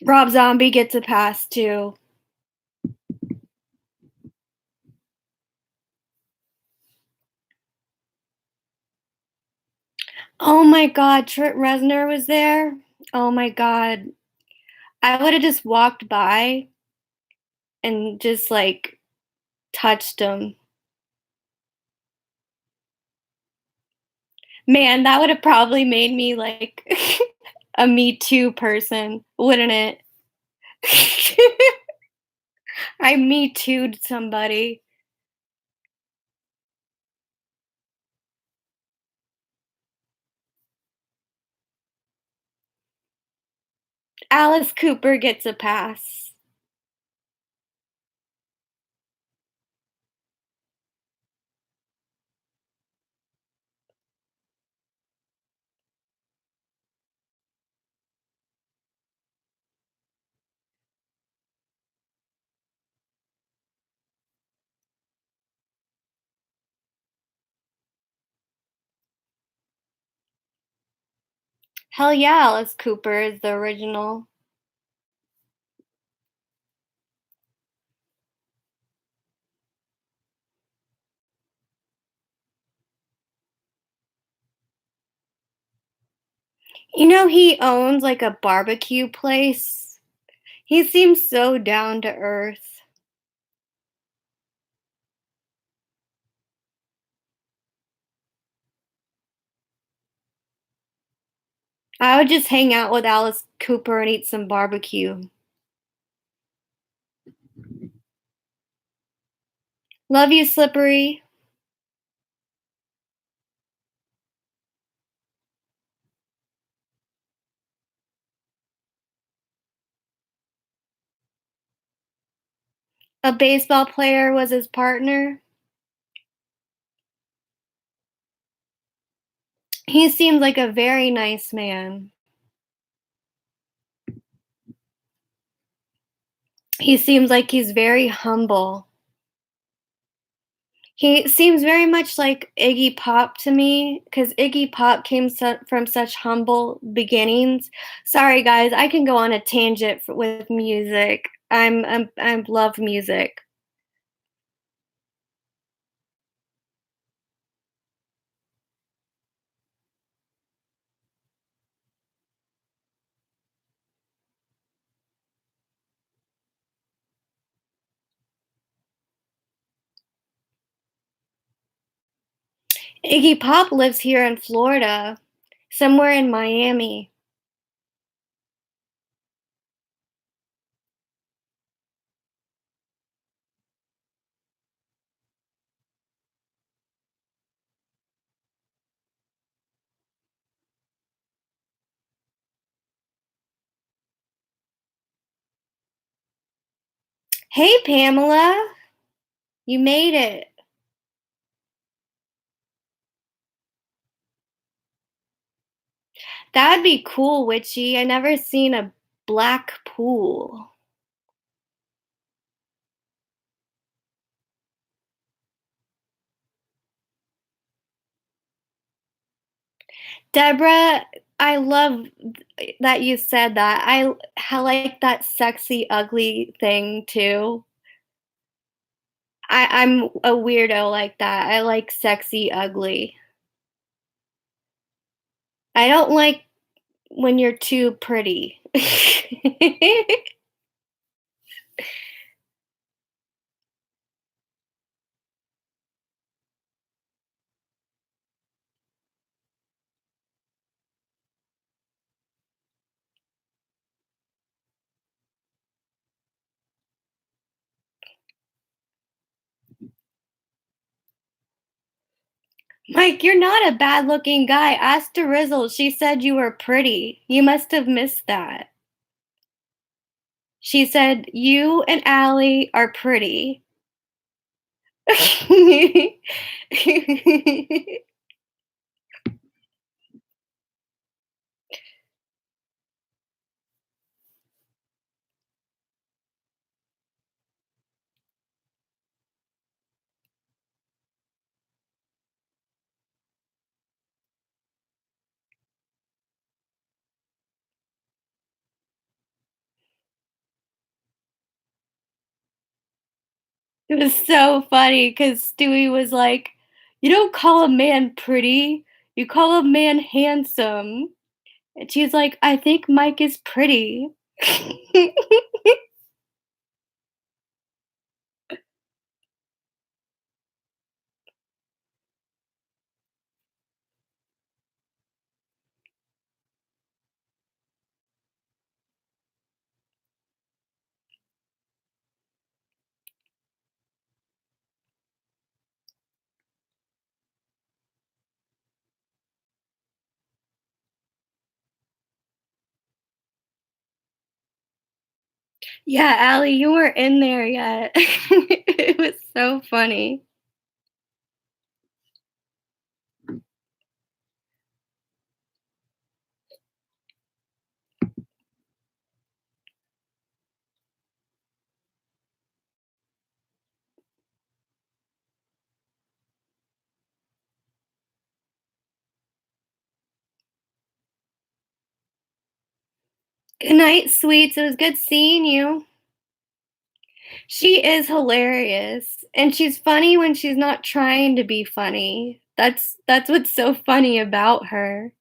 Rob Zombie gets a pass too. Oh my god, Trent Reznor was there. Oh my god. I would have just walked by and just like touched him. Man, that would have probably made me like a Me Too person, wouldn't it? I Me Too'd somebody. Alice Cooper gets a pass. Hell yeah, Alice Cooper is the original. You know, he owns like a barbecue place. He seems so down to earth. I would just hang out with Alice Cooper and eat some barbecue. Love you, Slippery. A baseball player was his partner? He seems like a very nice man. He seems like he's very humble. He seems very much like Iggy Pop to me, because Iggy Pop came from such humble beginnings. Sorry, guys, I can go on a tangent with music. I love music. Iggy Pop lives here in Florida, somewhere in Miami. Hey, Pamela, you made it. That'd be cool, Witchy. I never seen a black pool. Deborah, I love that you said that. I like that sexy ugly thing too. I'm a weirdo like that. I like sexy ugly. I don't like when you're too pretty. Mike, you're not a bad looking guy. Ask Derizzle. She said you were pretty. You must have missed that. She said you and Allie are pretty. It was so funny because Stewie was like, "You don't call a man pretty, you call a man handsome." And she's like, "I think Mike is pretty." Yeah, Allie, you weren't in there yet. It was so funny. Good night, sweets. It was good seeing you. She is hilarious, and she's funny when she's not trying to be funny. That's what's so funny about her.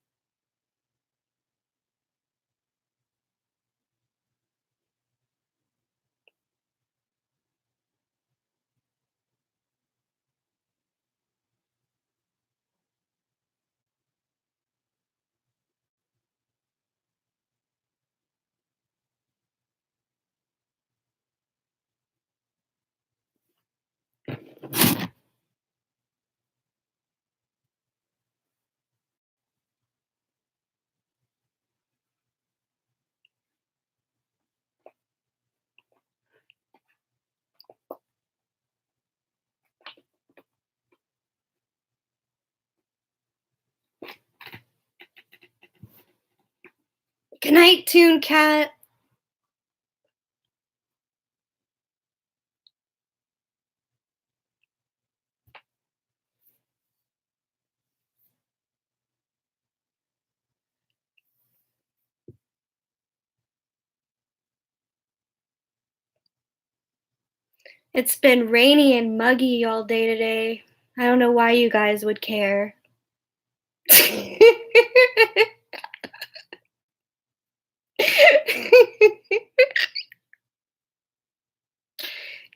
Good night, Toon Cat. It's been rainy and muggy all day today. I don't know why you guys would care.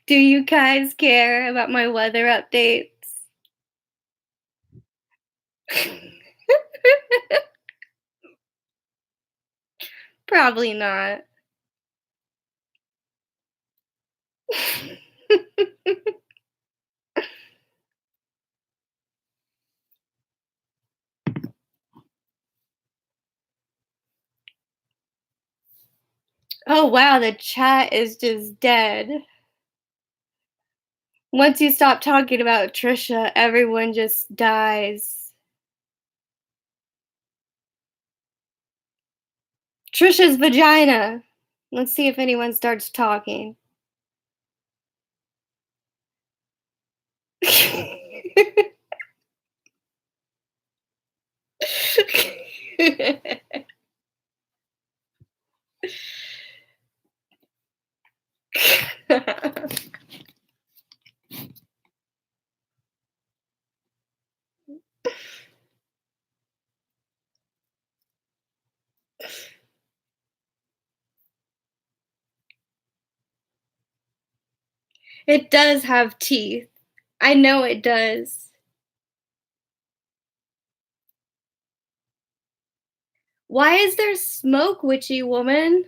Do you guys care about my weather updates? Probably not. Oh wow, the chat is just dead. Once you stop talking about Trisha, everyone just dies. Trisha's vagina. Let's see if anyone starts talking. It does have teeth. I know it does. Why is there smoke, witchy woman?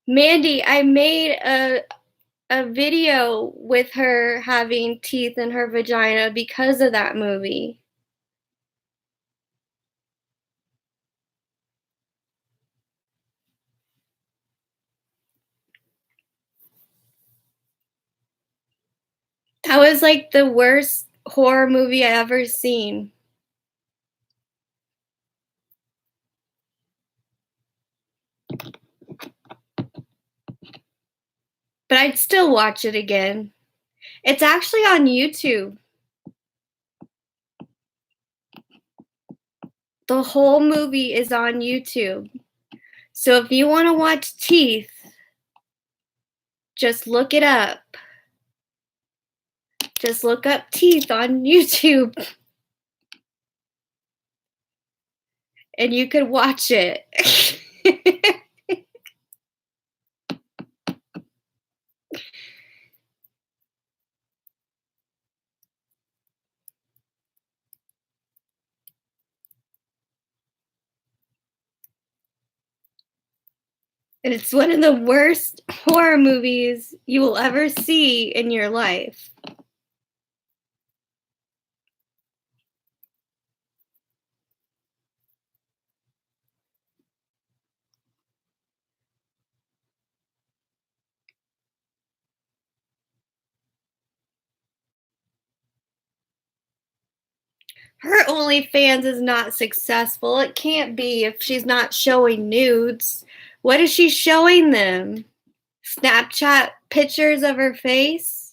Mandy, I made a video with her having teeth in her vagina because of that movie. That was like the worst horror movie I ever seen. But I'd still watch it again. It's actually on YouTube. The whole movie is on YouTube. So if you want to watch teeth, just look it up. Just look up teeth on YouTube and you could watch it. And it's one of the worst horror movies you will ever see in your life. Her OnlyFans is not successful. It can't be if she's not showing nudes. What is she showing them? Snapchat pictures of her face?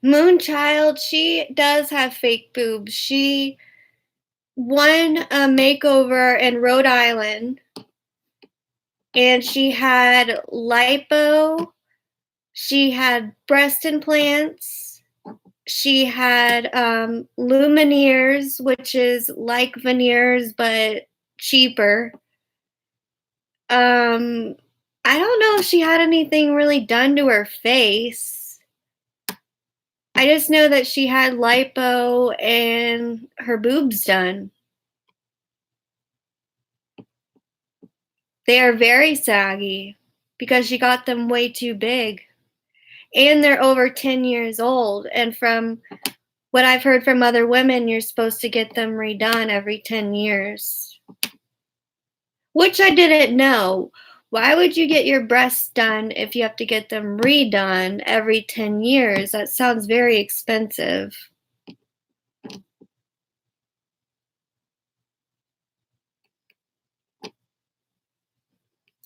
Moonchild, she does have fake boobs. She won a makeover in Rhode Island and she had lipo, she had breast implants, she had lumineers, which is like veneers but cheaper. Um, I don't know if she had anything really done to her face. I just know that she had lipo and her boobs done. They are very saggy because she got them way too big. And they're over 10 years old. And from what I've heard from other women, you're supposed to get them redone every 10 years. Which I didn't know. Why would you get your breasts done if you have to get them redone every 10 years? That sounds very expensive.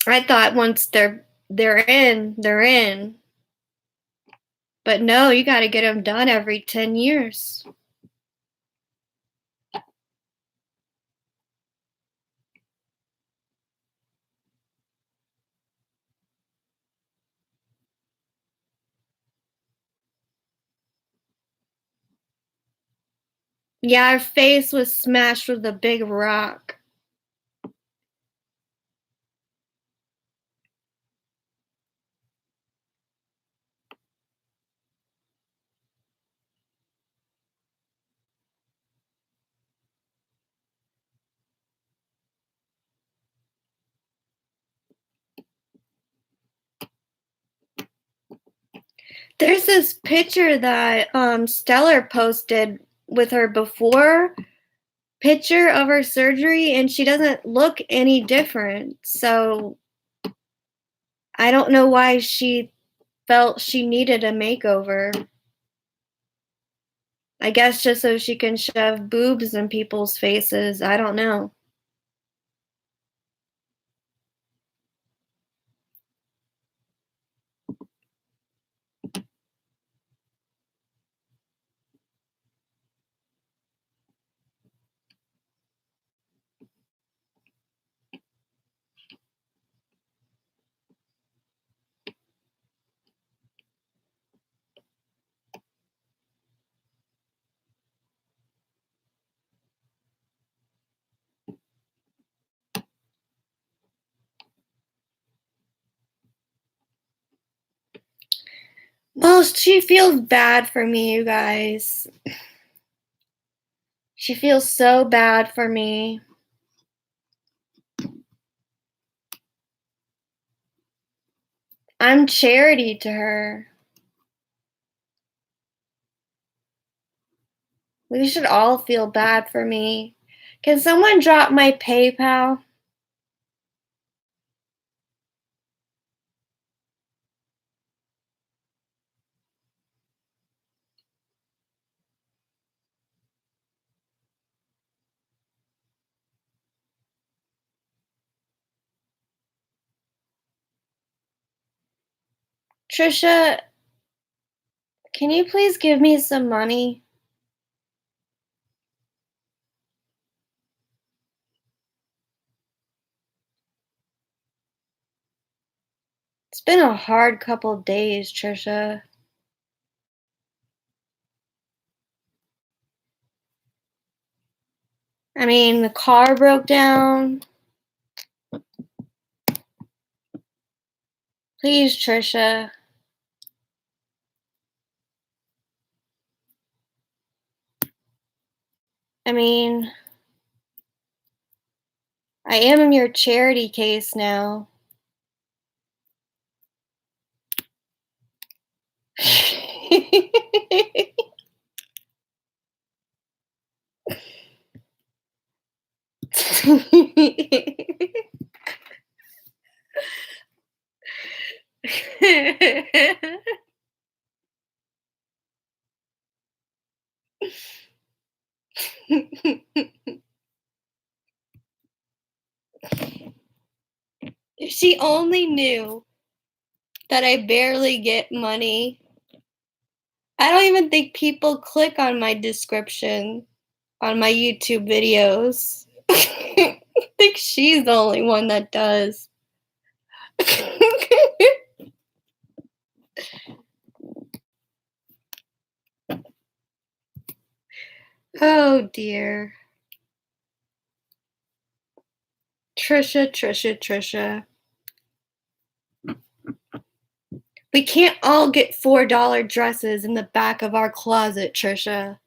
I thought once they're in, they're in. But no, you got to get them done every 10 years. Yeah, her face was smashed with a big rock. There's this picture that Stellar posted with her before picture of her surgery, and she doesn't look any different. So I don't know why she felt she needed a makeover. I guess just so she can shove boobs in people's faces. I don't know. Well, she feels bad for me, you guys. She feels so bad for me. I'm charity to her. We should all feel bad for me. Can someone drop my PayPal? Trisha, can you please give me some money? It's been a hard couple days, Trisha. I mean, the car broke down. Please, Trisha. I mean, I am in your charity case now. If she only knew that I barely get money. I don't even think people click on my description on my YouTube videos. I think she's the only one that does. Oh dear. Trisha, Trisha, Trisha. We can't all get $4 dresses in the back of our closet, Trisha.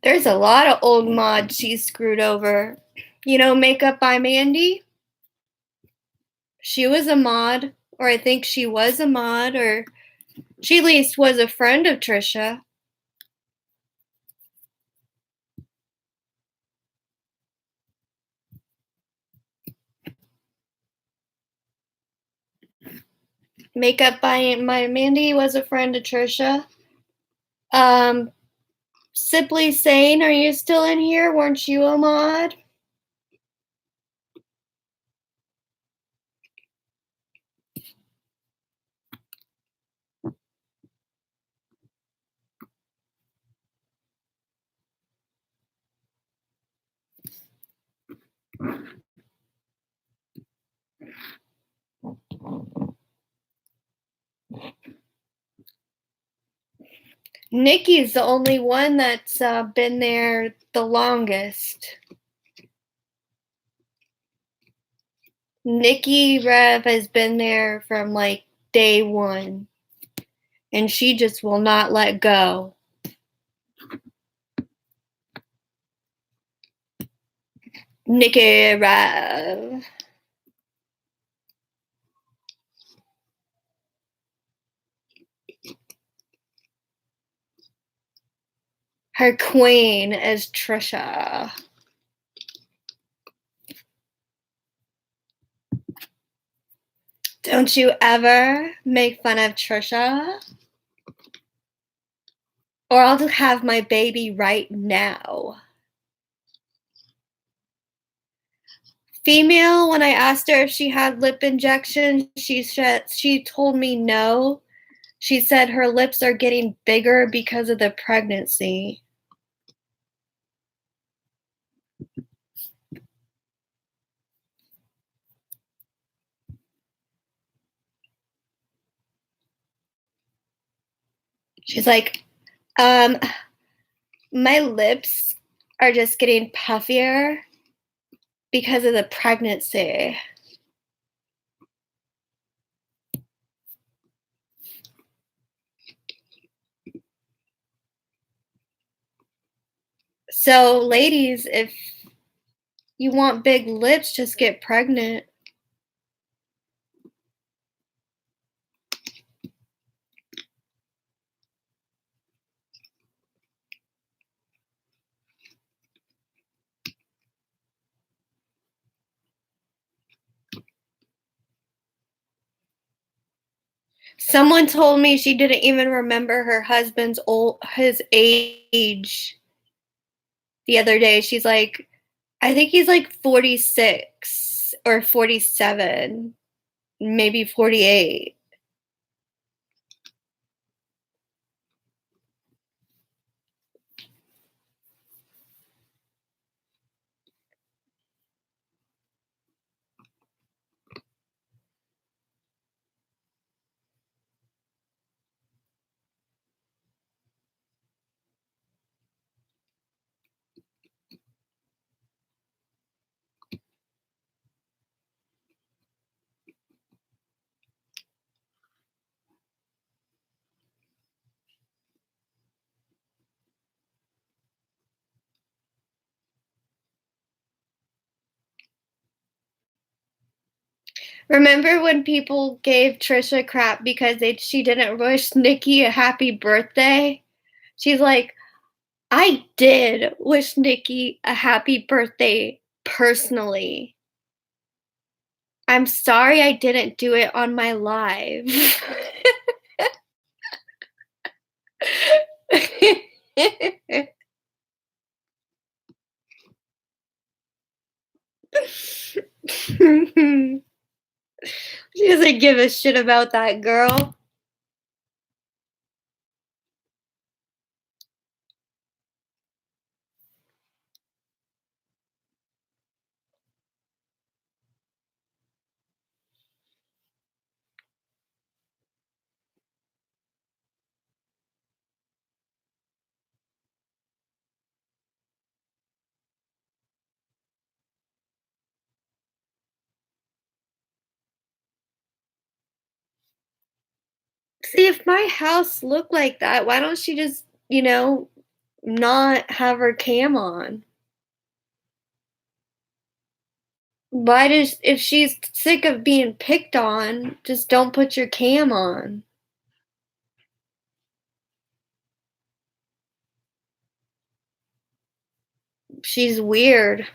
There's a lot of old mods she's screwed over. You know, Makeup by Mandy? She was a mod, or I think she was a mod, or she at least was a friend of Trisha. Makeup by Mandy was a friend of Trisha. Um, Simply Sane, are you still in here? Weren't you a mod? Nikki's the only one that's been there the longest. Nikki Rev has been there from like day one, and she just will not let go. Nikki Rev. Her queen is Trisha. Don't you ever make fun of Trisha? Or I'll have my baby right now. Female, when I asked her if she had lip injections, she told me no. She said her lips are getting bigger because of the pregnancy. She's like, my lips are just getting puffier because of the pregnancy. So, ladies, if you want big lips, just get pregnant. Someone told me she didn't even remember her husband's his age the other day. She's like, I think he's like 46 or 47, maybe 48. Remember when people gave Trisha crap because she didn't wish Nikki a happy birthday? She's like, I did wish Nikki a happy birthday personally. I'm sorry I didn't do it on my live. She doesn't give a shit about that girl. See, if my house looked like that, why don't she just, not have her cam on? Why does if she's sick of being picked on, just don't put your cam on. She's weird.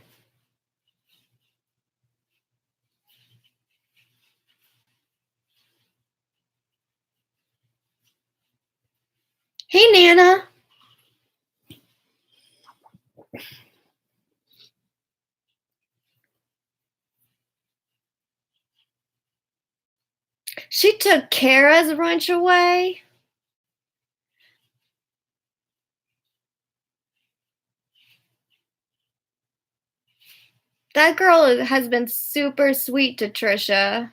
Hey, Nana. She took Kara's lunch away. That girl has been super sweet to Trisha.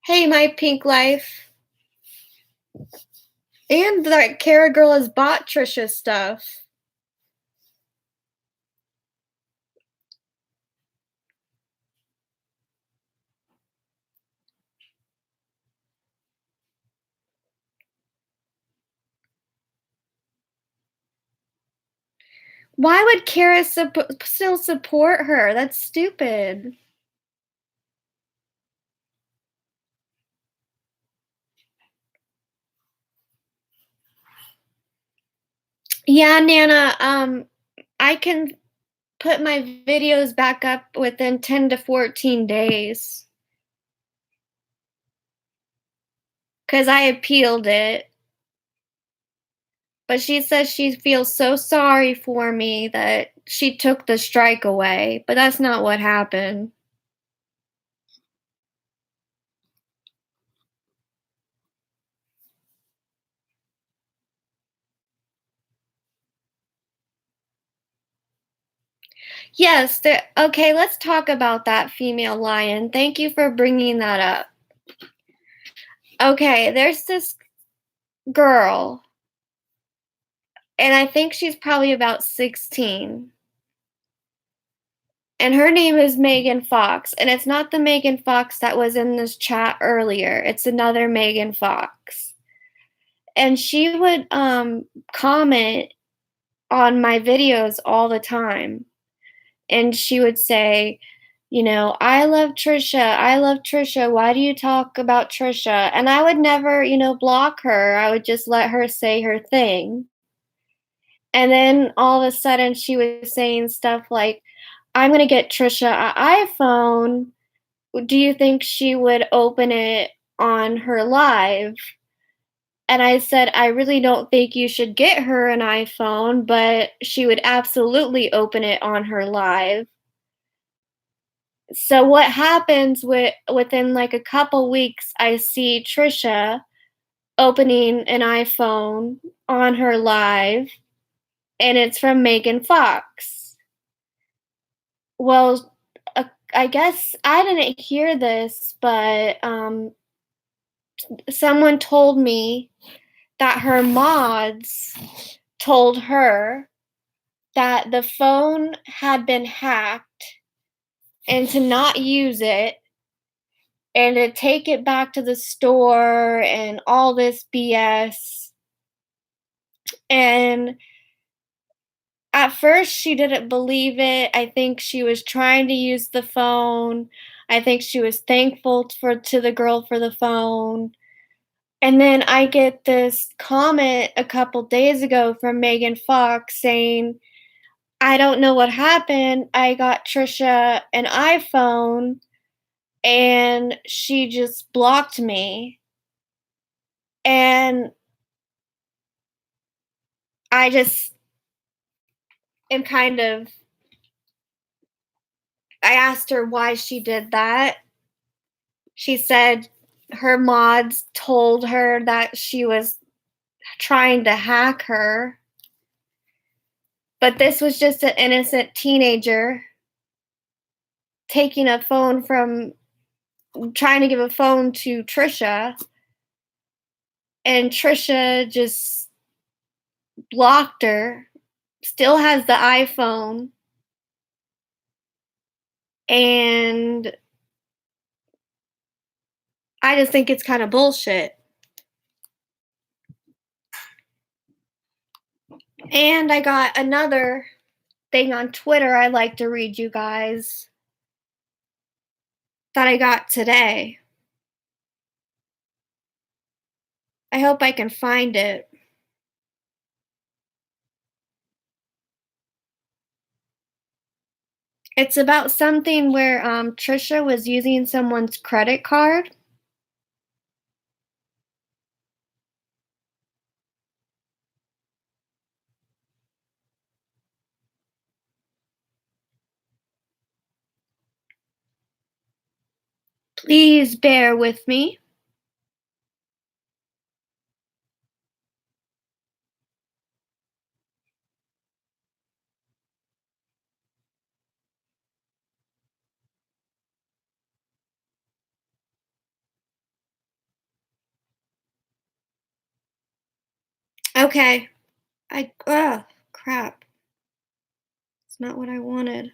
Hey, my pink life. And that Kara girl has bought Trisha stuff. Why would Kara still support her? That's stupid. Yeah, Nana, I can put my videos back up within 10 to 14 days because I appealed it. But she says she feels so sorry for me that she took the strike away, but that's not what happened. Yes, okay, let's talk about that female lion. Thank you for bringing that up. Okay, there's this girl, and I think she's probably about 16. And her name is Megan Fox, and it's not the Megan Fox that was in this chat earlier. It's another Megan Fox. And she would comment on my videos all the time. And she would say, I love Trisha. I love Trisha. Why do you talk about Trisha? And I would never, block her. I would just let her say her thing. And then all of a sudden she was saying stuff like, I'm going to get Trisha an iPhone. Do you think she would open it on her live? And I said, I really don't think you should get her an iPhone, but she would absolutely open it on her live. So what happens within like a couple weeks, I see Trisha opening an iPhone on her live, and it's from Megan Fox. Well, I guess I didn't hear this, but someone told me that her mods told her that the phone had been hacked and to not use it and to take it back to the store and all this BS. And at first, she didn't believe it. I think she was trying to use the phone. I think she was thankful to the girl for the phone. And then I get this comment a couple days ago from Megan Fox saying, I don't know what happened. I got Trisha an iPhone and she just blocked me. And I just am kind of, I asked her why she did that. She said her mods told her that she was trying to hack her. But this was just an innocent teenager taking a phone from, trying to give a phone to Trisha. And Trisha just blocked her, still has the iPhone. And I just think it's kind of bullshit. And I got another thing on Twitter I'd like to read you guys that I got today. I hope I can find it. It's about something where Trisha was using someone's credit card. Please bear with me. Okay. Crap. It's not what I wanted.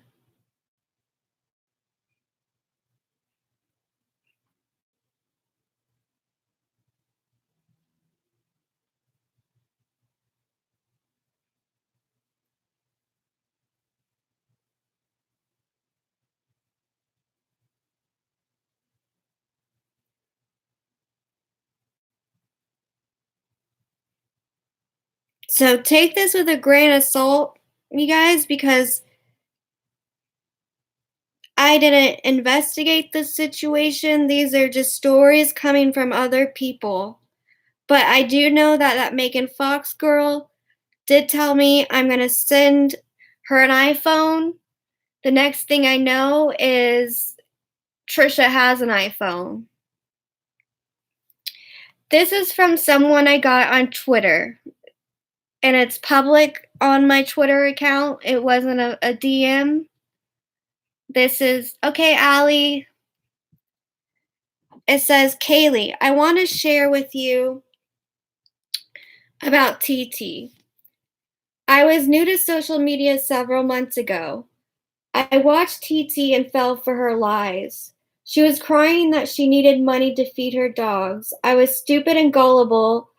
So take this with a grain of salt, you guys, because I didn't investigate this situation. These are just stories coming from other people. But I do know that that Megan Fox girl did tell me I'm going to send her an iPhone. The next thing I know is Trisha has an iPhone. This is from someone I got on Twitter, and it's public on my Twitter account. It wasn't a DM. This is, okay, Allie. It says, Kaylee, I want to share with you about TT. I was new to social media several months ago. I watched TT and fell for her lies. She was crying that she needed money to feed her dogs. I was stupid and gullible,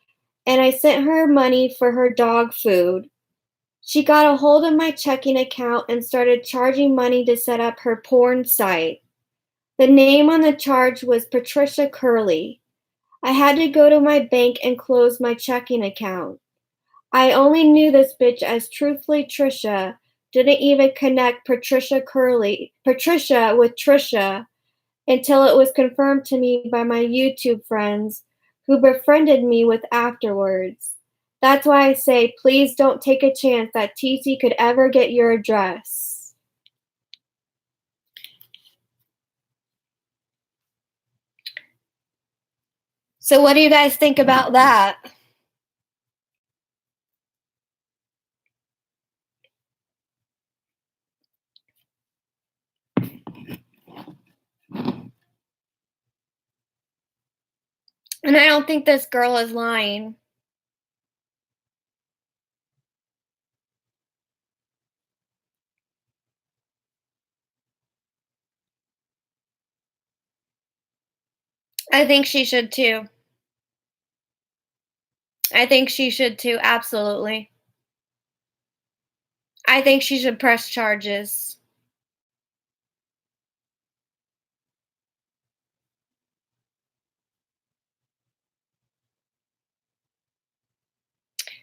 and I sent her money for her dog food. She got a hold of my checking account and started charging money to set up her porn site. The name on the charge was Patricia Curley. I had to go to my bank and close my checking account. I only knew this bitch as Truthfully Trisha, didn't even connect Patricia with Trisha until it was confirmed to me by my YouTube friends who befriended me with afterwards. That's why I say please don't take a chance that TC could ever get your address. So what do you guys think about that? And I don't think this girl is lying. I think she should too. I think she should too, absolutely. I think she should press charges.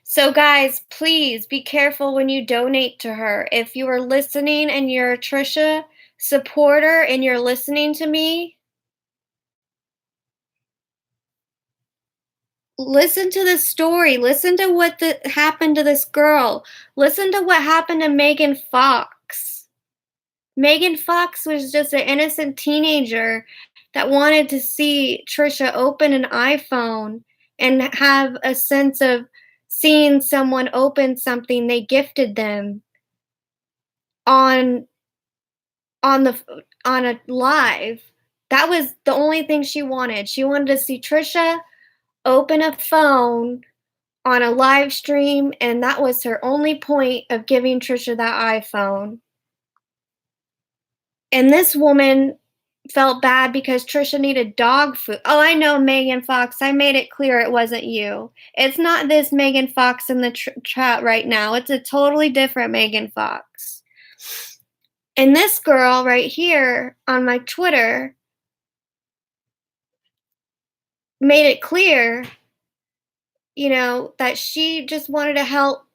So, guys, please be careful when you donate to her. If you are listening and you're a Trisha supporter and you're listening to me, listen to this story. Listen to what happened to this girl. Listen to what happened to Megan Fox. Megan Fox was just an innocent teenager that wanted to see Trisha open an iPhone and have a sense of seeing someone open something they gifted them on on a live. That was the only thing she wanted. She wanted to see Trisha open a phone on a live stream, and that was her only point of giving Trisha that iPhone. And this woman felt bad because Trisha needed dog food. Oh, I know, Megan Fox. I made it clear it wasn't you. It's not this Megan Fox in the chat right now. It's a totally different Megan Fox. And this girl right here on my Twitter made it clear, that she just wanted to help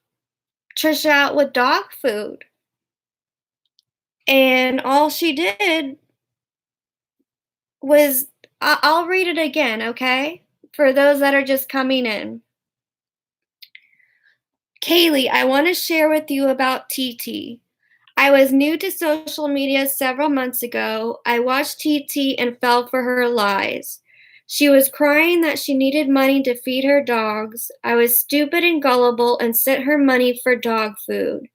Trisha out with dog food. And all she did was, I'll read it again, okay? For those that are just coming in. Kaylee, I want to share with you about TT. I was new to social media several months ago. I watched TT and fell for her lies. She was crying that she needed money to feed her dogs. I was stupid and gullible and sent her money for dog food.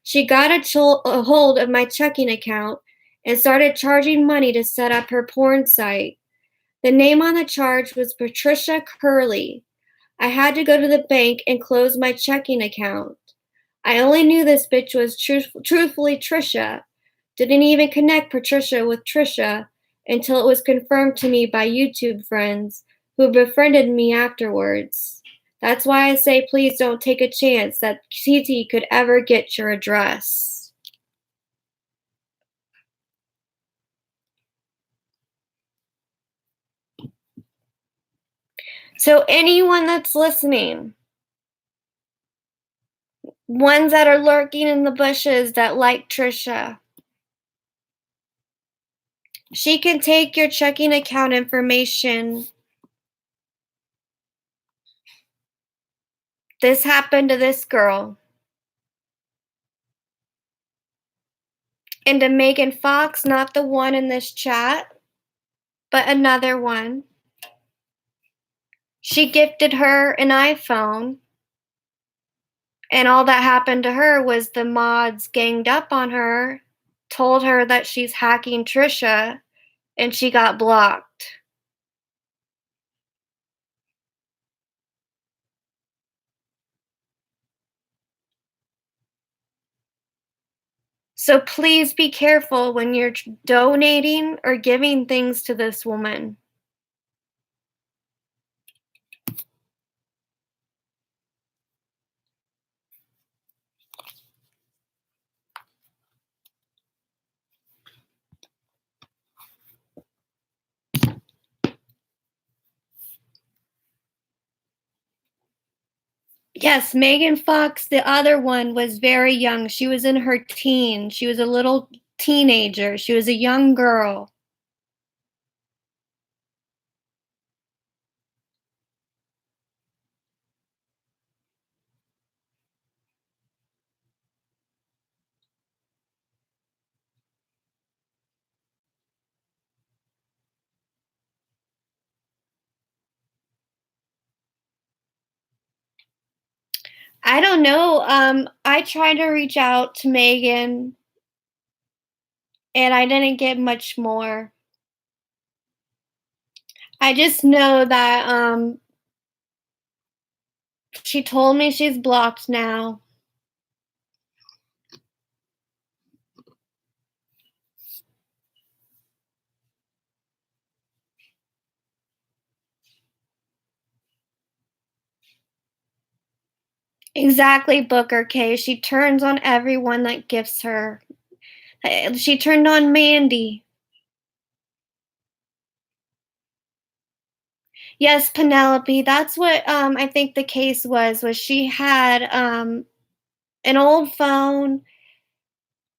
She got a hold of my checking account and started charging money to set up her porn site. The name on the charge was Patricia Curley. I had to go to the bank and close my checking account. I only knew this bitch was truthfully Trisha. Didn't even connect Patricia with Trisha until it was confirmed to me by YouTube friends who befriended me afterwards. That's why I say please don't take a chance that TT could ever get your address. So anyone that's listening, ones that are lurking in the bushes that like Trisha, she can take your checking account information. This happened to this girl. And to Megan Fox, not the one in this chat, but another one. She gifted her an iPhone, and all that happened to her was the mods ganged up on her, told her that she's hacking Trisha, and she got blocked. So please be careful when you're donating or giving things to this woman. Yes, Megan Fox, the other one, was very young. She was in her teens. She was a little teenager. She was a young girl. I don't know. I tried to reach out to Megan and I didn't get much more. I just know that she told me she's blocked now. Exactly, Booker K. She turns on everyone that gifts her. She turned on Mandy. Yes, Penelope. That's what I think the case was she had an old phone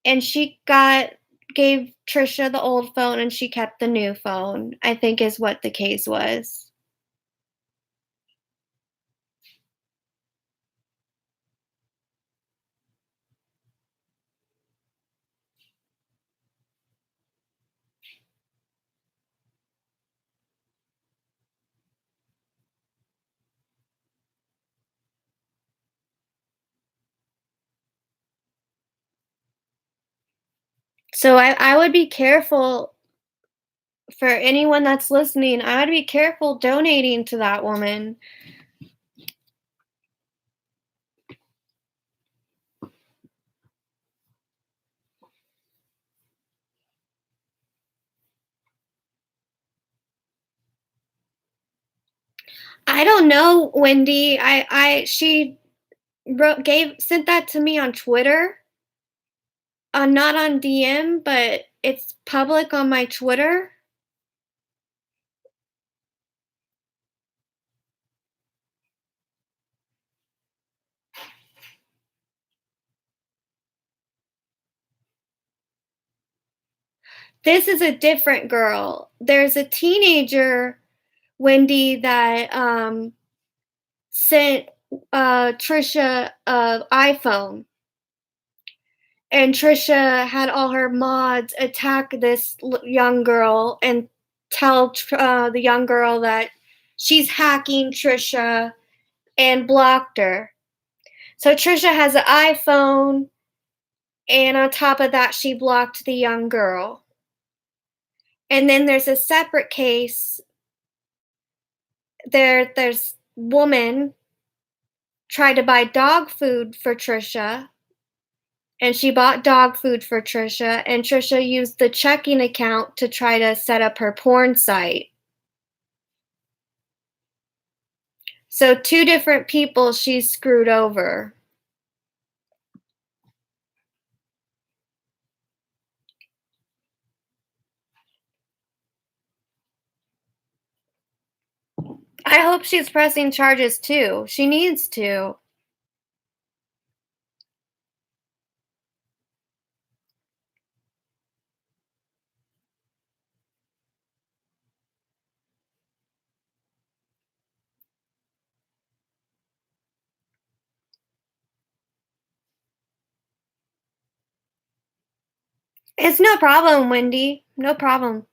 and she gave Trisha the old phone and she kept the new phone, I think is what the case was. So I would be careful for anyone that's listening. I would be careful donating to that woman. I don't know, Wendy. I she wrote gave sent that to me on Twitter, not on DM, but it's public on my Twitter. This is a different girl. There's a teenager, Wendy, that sent Trisha a iPhone, and Trisha had all her mods attack this young girl and tell the young girl that she's hacking Trisha and blocked her. So Trisha has an iPhone, and on top of that, she blocked the young girl. And then there's a separate case. There's woman tried to buy dog food for Trisha, and she bought dog food for Trisha, and Trisha used the checking account to try to set up her porn site. So two different people she's screwed over. I hope she's pressing charges too. She needs to. It's no problem, Wendy. No problem.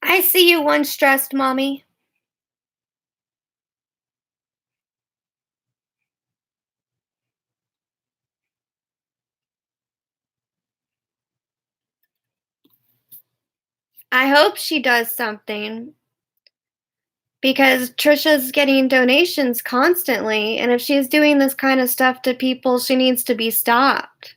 I see you, one stressed mommy. I hope she does something because Trisha's getting donations constantly, and if she's doing this kind of stuff to people, she needs to be stopped.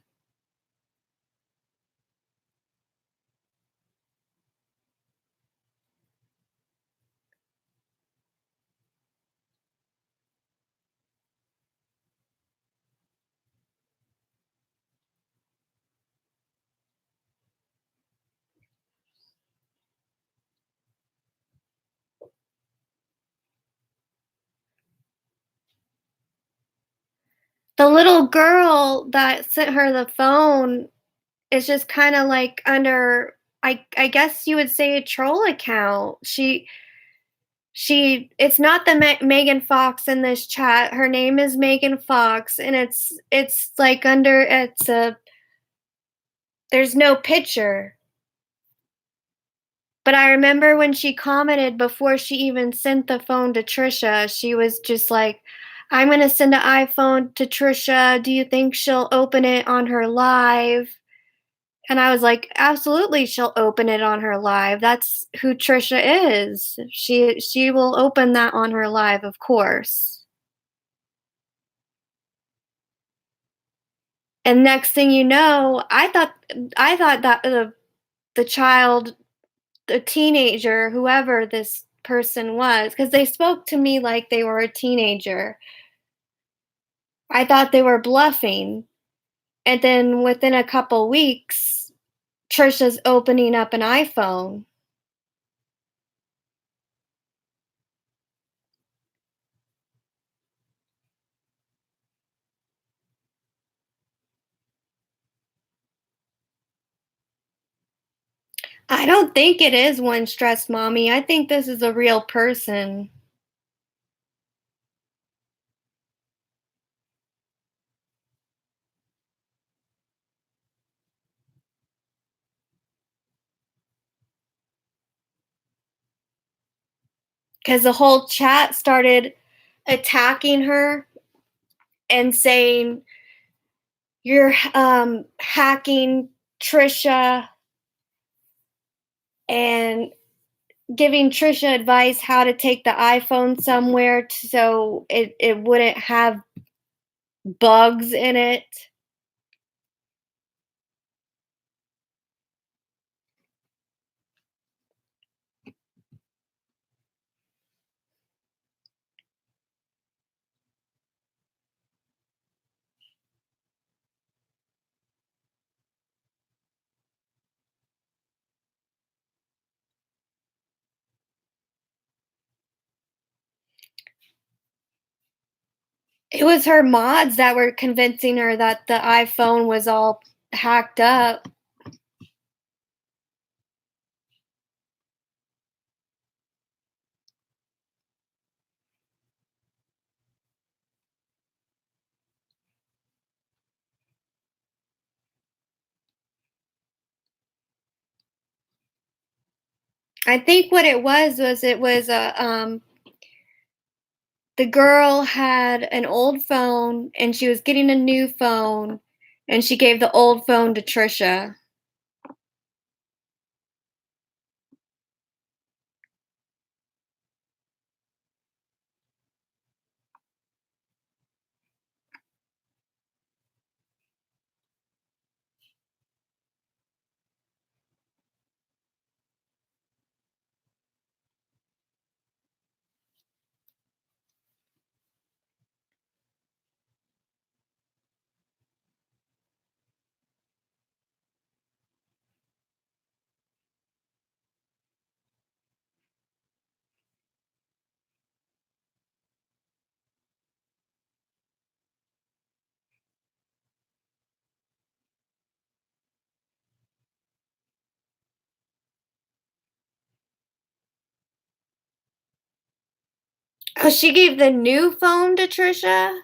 The little girl that sent her the phone is just kind of like under, I guess you would say, a troll account. She it's not the Megan Fox in this chat. Her name is Megan Fox, and it's like under, it's a, there's no picture. But I remember when she commented before she even sent the phone to Trisha, she was just like, I'm going to send an iPhone to Trisha. Do you think she'll open it on her live? And I was like, absolutely, she'll open it on her live. That's who Trisha is. She will open that on her live, of course. And next thing you know, I thought that the child, the teenager, whoever this person was, because they spoke to me like they were a teenager. I thought they were bluffing. And then within a couple weeks, Trisha's opening up an iPhone. I don't think it is one stressed mommy. I think this is a real person. Because the whole chat started attacking her and saying, you're hacking Trisha, and giving Trisha advice how to take the iPhone somewhere so it wouldn't have bugs in it. It was her mods that were convincing her that the iPhone was all hacked up. I think what it was the girl had an old phone and she was getting a new phone and she gave the old phone to Trisha. Oh, she gave the new phone to Trisha?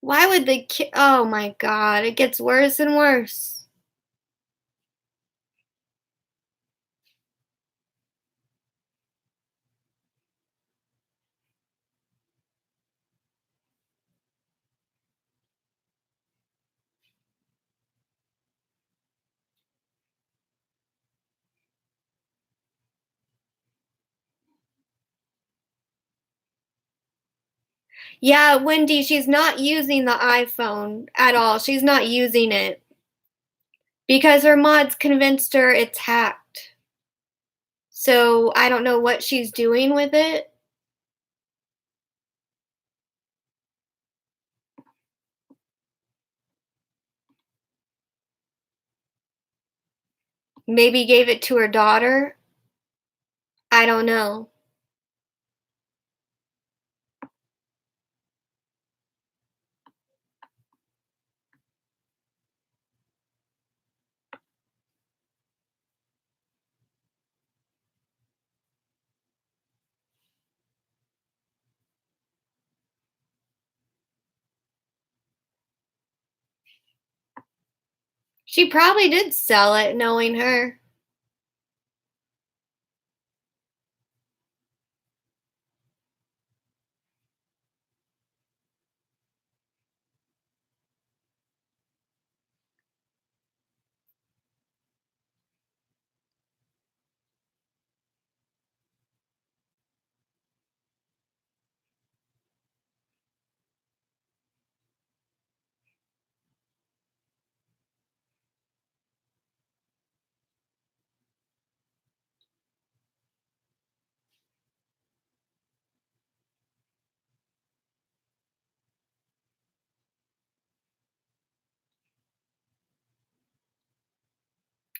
Why would the kid? Oh my god, it gets worse and worse. Yeah, Wendy, she's not using the iPhone at all. She's not using it because her mods convinced her it's hacked. So I don't know what she's doing with it. Maybe gave it to her daughter. I don't know. She probably did sell it, knowing her.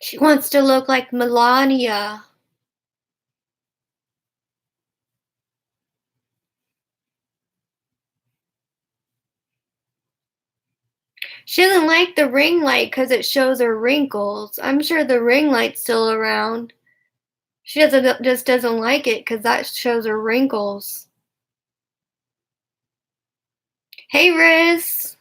She wants to look like Melania. She doesn't like the ring light because it shows her wrinkles. I'm sure the ring light's still around. She just doesn't like it because that shows her wrinkles. Hey, Riz.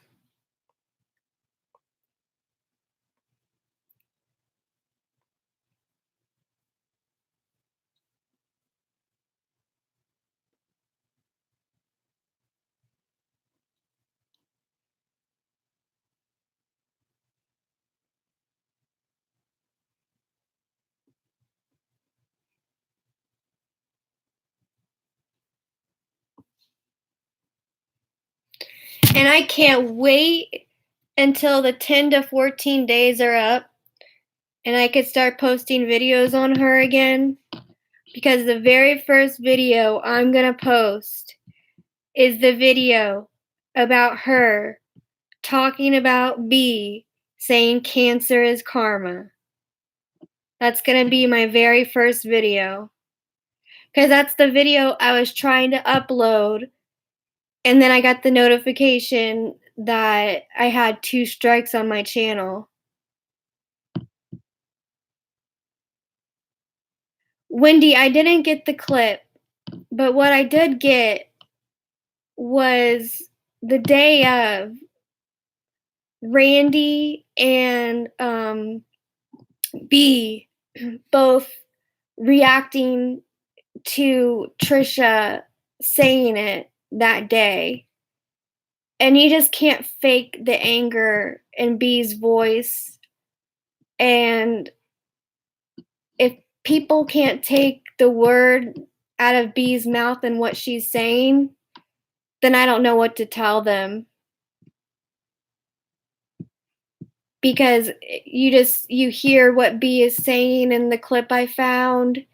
And I can't wait until the 10 to 14 days are up and I could start posting videos on her again. Because the very first video I'm going to post is the video about her talking about B saying cancer is karma. That's going to be my very first video. Because that's the video I was trying to upload And then I got the notification that I had 2 strikes on my channel. Wendy, I didn't get the clip, but what I did get was the day of Randy and B both reacting to Trisha saying it that day. And you just can't fake the anger in B's voice. And if people can't take the word out of B's mouth and what she's saying, then I don't know what to tell them. Because you hear what B is saying in the clip I found,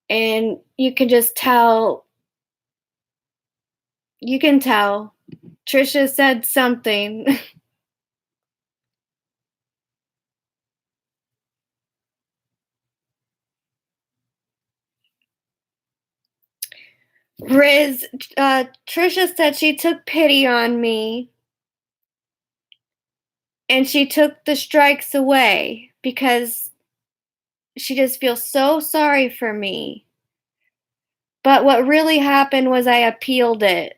and you can just tell. You can tell. Trisha said something. Riz, Trisha said she took pity on me and she took the strikes away because she just feels so sorry for me. But what really happened was I appealed it.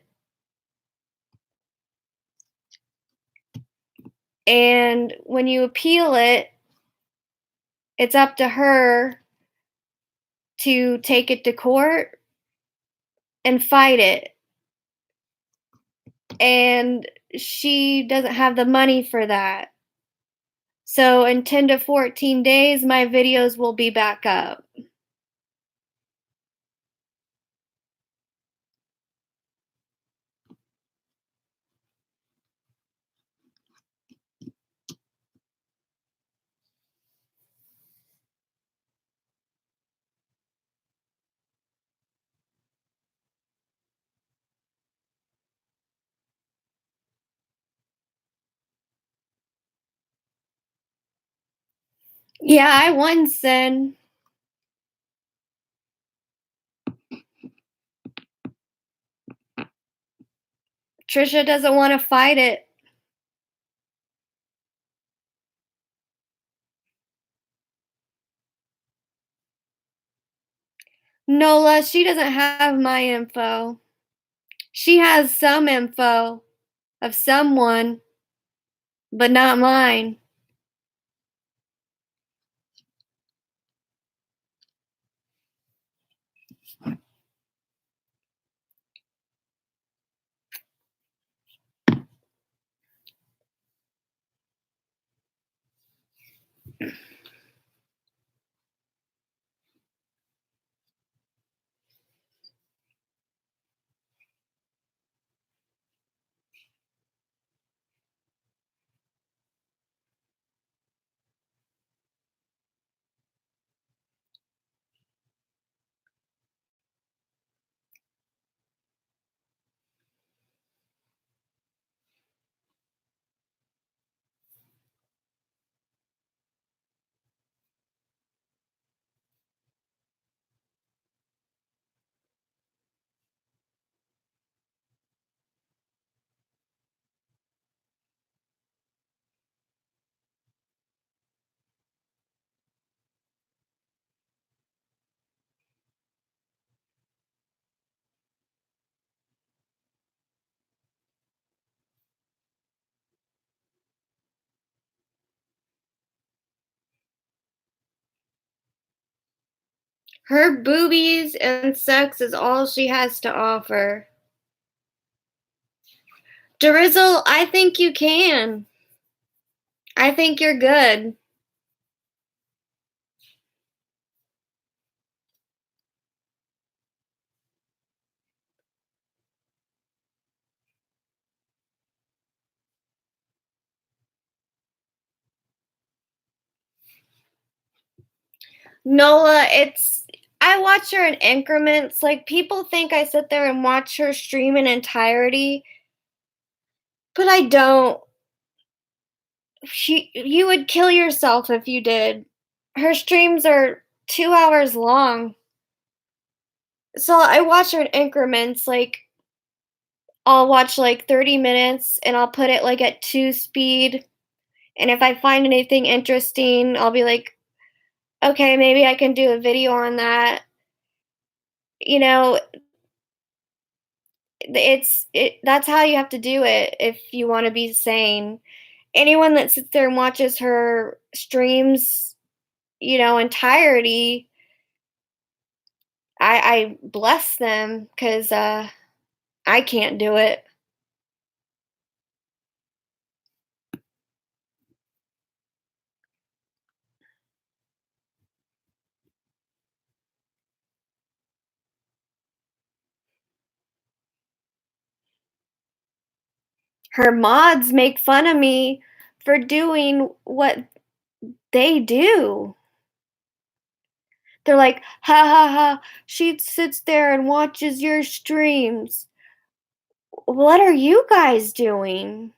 And when you appeal it, it's up to her to take it to court and fight it. And she doesn't have the money for that. So in 10 to 14 days, my videos will be back up. Yeah, I won, Sin. Trisha doesn't want to fight it. Nola, she doesn't have my info. She has some info of someone, but not mine. Her boobies and sex is all she has to offer. Derizzle, I think you can. I think you're good. Nola, I watch her in increments. Like, people think I sit there and watch her stream in entirety, but I don't. You would kill yourself if you did. Her streams are 2 hours long. So I watch her in increments. Like, I'll watch like 30 minutes and I'll put it like at 2 speed. And if I find anything interesting, I'll be like, okay, maybe I can do a video on that. You know, that's how you have to do it if you want to be sane. Anyone that sits there and watches her streams, entirety, I bless them because I can't do it. Her mods make fun of me for doing what they do. They're like, "Ha ha ha, she sits there and watches your streams. What are you guys doing?"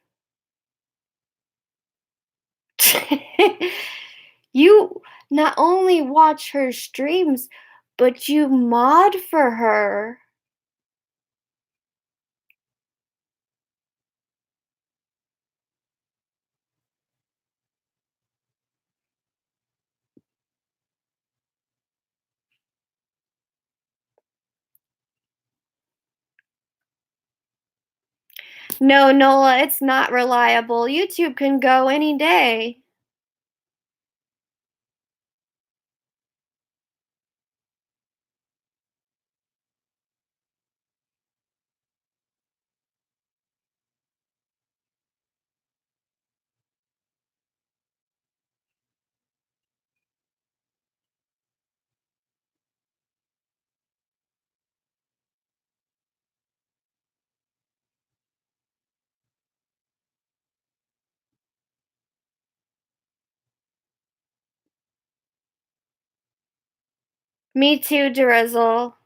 You not only watch her streams, but you mod for her. No, Nola, it's not reliable. YouTube can go any day. Me too, Drizzle.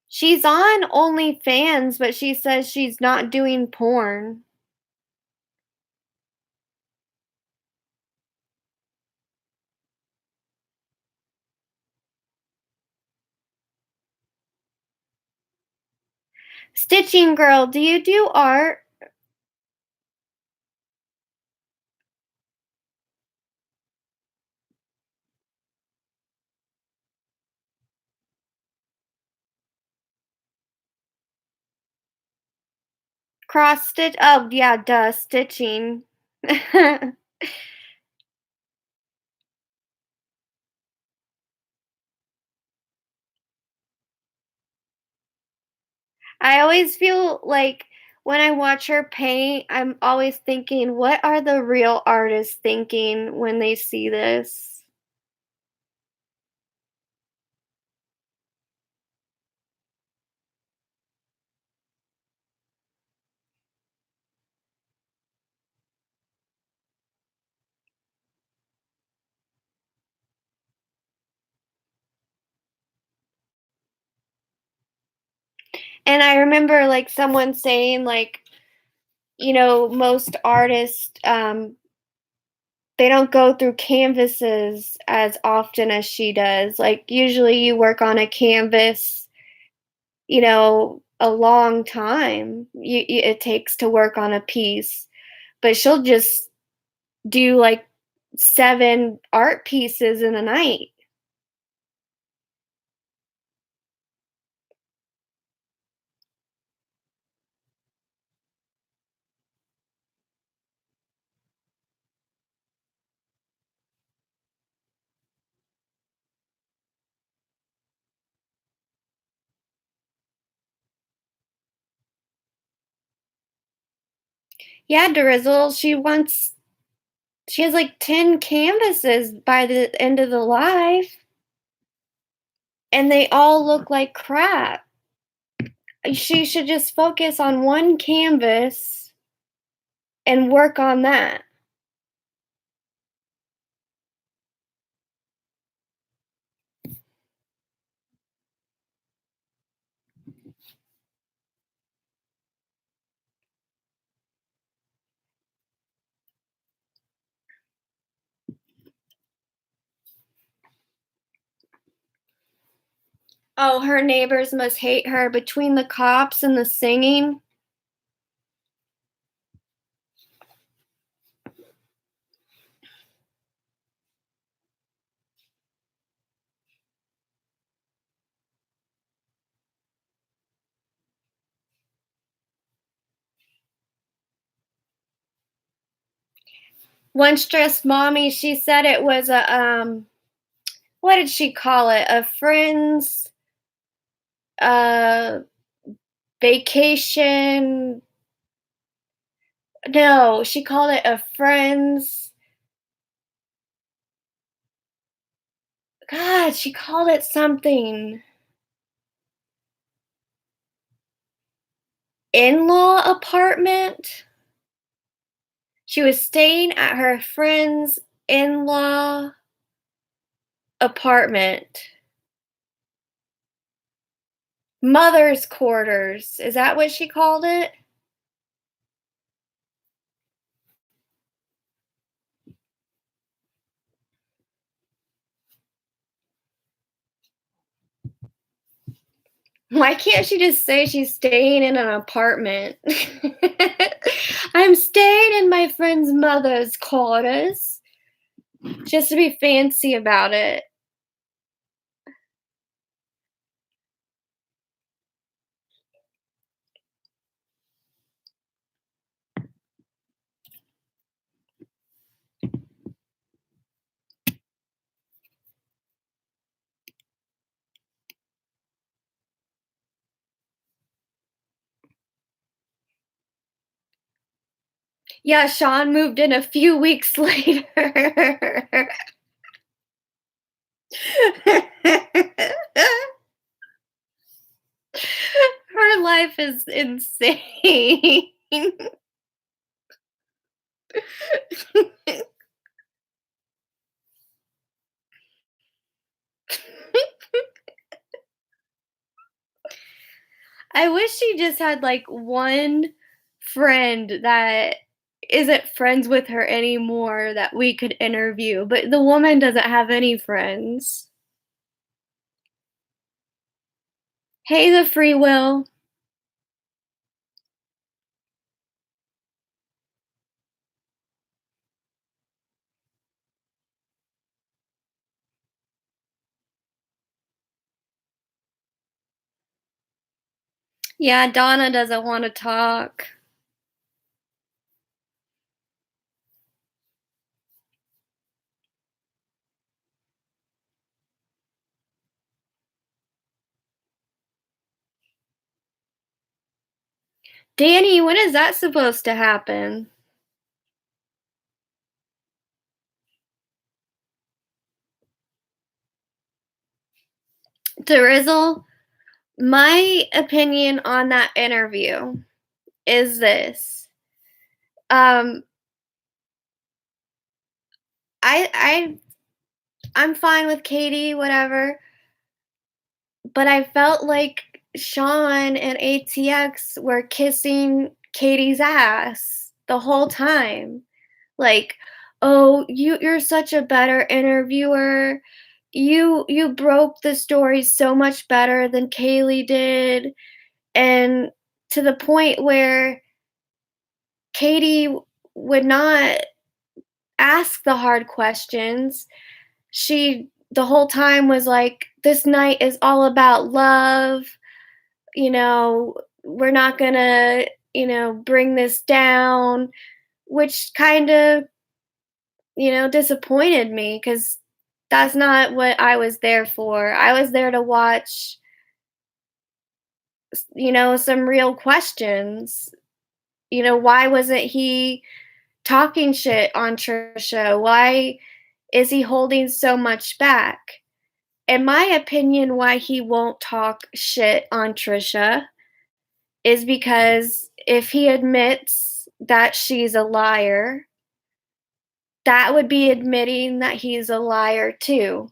She's on OnlyFans, but she says she's not doing porn. Stitching Girl, do you do art? Cross stitch? Oh, yeah, duh, stitching. I always feel like when I watch her paint, I'm always thinking, what are the real artists thinking when they see this? And I remember like someone saying like, most artists they don't go through canvases as often as she does. Like usually you work on a canvas, a long time it takes to work on a piece, but she'll just do like 7 art pieces in a night. Yeah, Derizzle, she has like 10 canvases by the end of the live, and they all look like crap. She should just focus on one canvas and work on that. Oh, her neighbors must hate her between the cops and the singing. One stressed mommy, she said it was a what did she call it? A friend's uh vacation. No, she called it a friend's, God, she called it something. In-law apartment? She was staying at her friend's in-law apartment. Mother's quarters. Is that what she called it? Why can't she just say she's staying in an apartment? I'm staying in my friend's mother's quarters. Just to be fancy about it. Yeah, Sean moved in a few weeks later. Her life is insane. I wish she just had like one friend that isn't friends with her anymore that we could interview, but the woman doesn't have any friends. Hey, the free will. Yeah, Donna doesn't want to talk. Danny, when is that supposed to happen? Drizzle, my opinion on that interview is this. Um, I I'm fine with Katie, whatever, but I felt like Sean and ATX were kissing Katie's ass the whole time. Like, "Oh, you're such a better interviewer. You broke the story so much better than Kaylee did." And to the point where Katie would not ask the hard questions. She the whole time was like, "This night is all about love, you know, we're not gonna, bring this down," which kind of, disappointed me because that's not what I was there for. I was there to watch, some real questions. Why wasn't he talking shit on Trisha? Why is he holding so much back? In my opinion, why he won't talk shit on Trisha is because if he admits that she's a liar, that would be admitting that he's a liar too.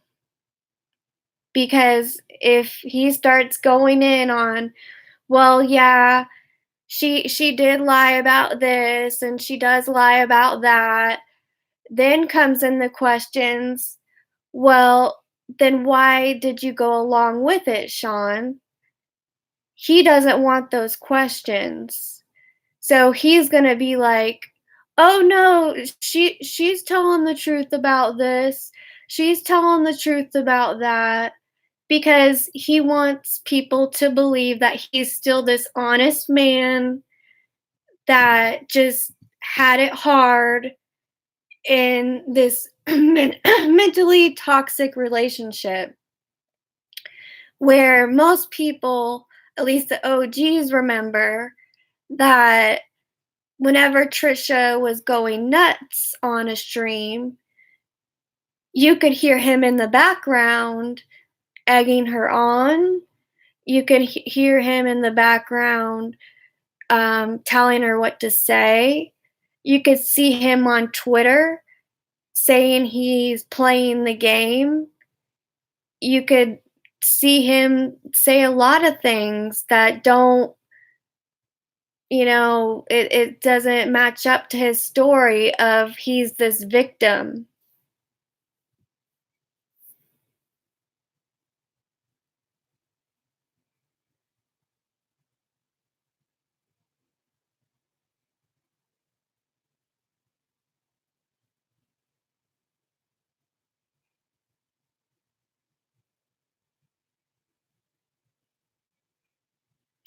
Because if he starts going in on, well, yeah, she did lie about this and she does lie about that, then comes in the questions, well, then why did you go along with it, Sean? He doesn't want those questions. So he's gonna be like, "Oh no, she's telling the truth about this. She's telling the truth about that." Because he wants people to believe that he's still this honest man that just had it hard in this mentally toxic relationship where most people, at least the OGs, remember that whenever Trisha was going nuts on a stream, you could hear him in the background egging her on. You could hear him in the background telling her what to say. You could see him on Twitter saying he's playing the game. You could see him say a lot of things that don't, it doesn't match up to his story of he's this victim.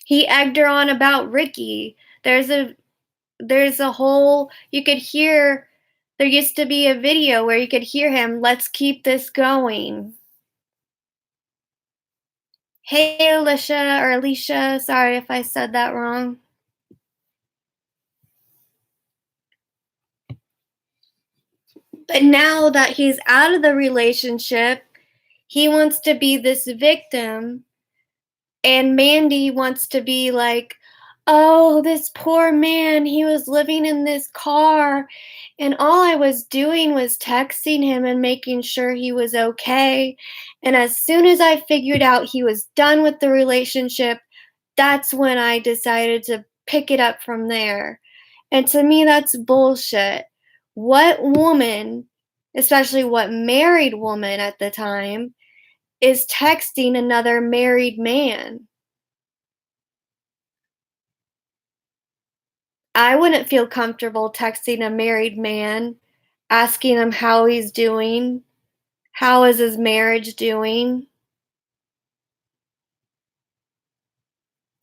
He egged her on about Ricky. There's a whole you could hear there used to be a video where you could hear him, "Let's keep this going." Hey, Alicia, sorry if I said that wrong. But now that he's out of the relationship, he wants to be this victim, and Mandy wants to be like, "Oh, this poor man, he was living in this car, and all I was doing was texting him and making sure he was okay. And as soon as I figured out he was done with the relationship, that's when I decided to pick it up from there." And to me, that's bullshit. What woman, especially what married woman at the time, is texting another married man? I wouldn't feel comfortable texting a married man, asking him how he's doing. How is his marriage doing?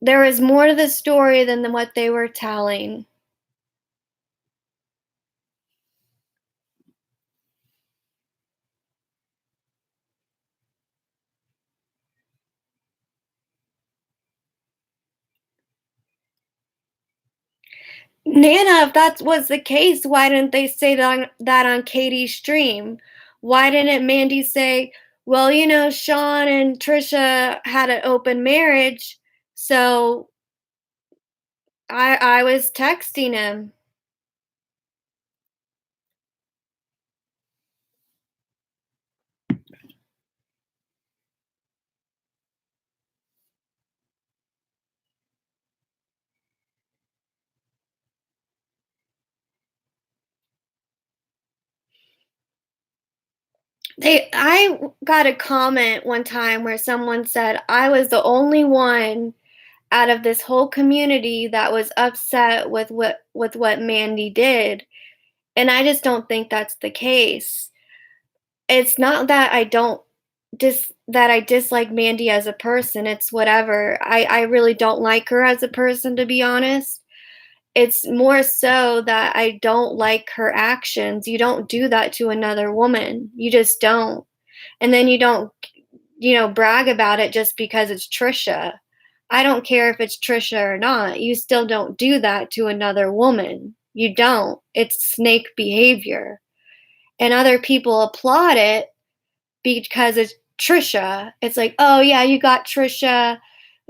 There is more to the story than what they were telling. Nana, if that was the case, why didn't they say that on Katie's stream? Why didn't Mandy say, "Well, Sean and Trisha had an open marriage, so I was texting him." I got a comment one time where someone said I was the only one out of this whole community that was upset with what Mandy did, and I just don't think that's the case. It's not that I dislike Mandy as a person. It's whatever. I really don't like her as a person, to be honest. It's more so that I don't like her actions. You don't do that to another woman. You just don't. And then you don't, brag about it just because it's Trisha. I don't care if it's Trisha or not. You still don't do that to another woman. You don't. It's snake behavior. And other people applaud it because it's Trisha. It's like, "Oh yeah, you got Trisha.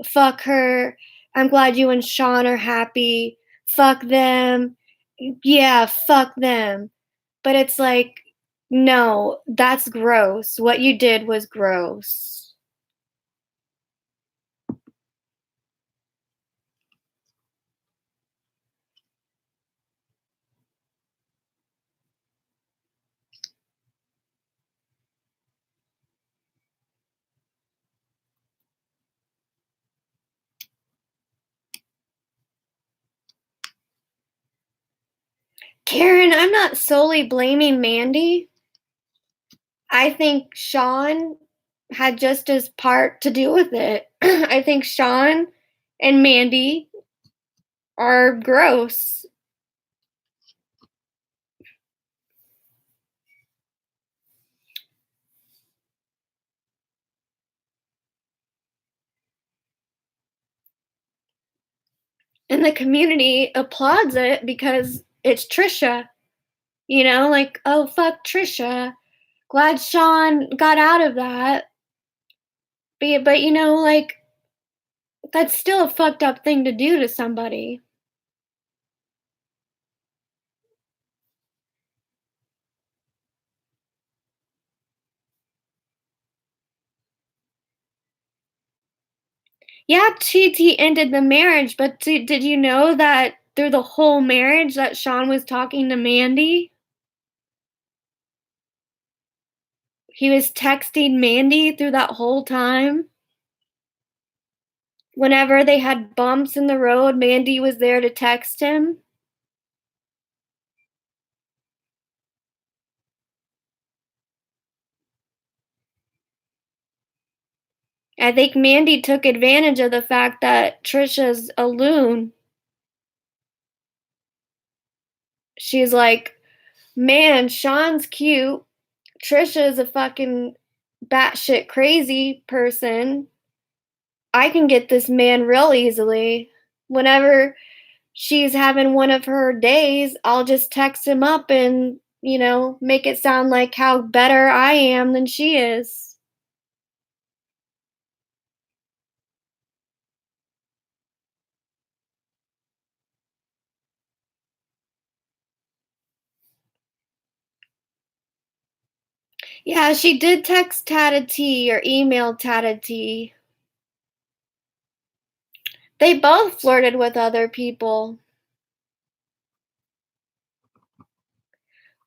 Fuck her. I'm glad you and Sean are happy. Fuck them. Yeah, fuck them." But it's like, no, that's gross. What you did was gross. Karen, I'm not solely blaming Mandy. I think Sean had just as part to do with it. I think Sean and Mandy are gross. And the community applauds it because it's Trisha. You know, like, oh, fuck Trisha. Glad Sean got out of that. But you know, like, that's still a fucked up thing to do to somebody. Yeah, he ended the marriage, but did you know that through the whole marriage that Sean was talking to Mandy? He was texting Mandy through that whole time. Whenever they had bumps in the road, Mandy was there to text him. I think Mandy took advantage of the fact that Trisha's a loon. She's like, man, Sean's cute. Trisha's a fucking batshit crazy person. I can get this man real easily. Whenever she's having one of her days, I'll just text him up and, make it sound like how better I am than she is. Yeah, she did text Tata T or email Tata T. They both flirted with other people.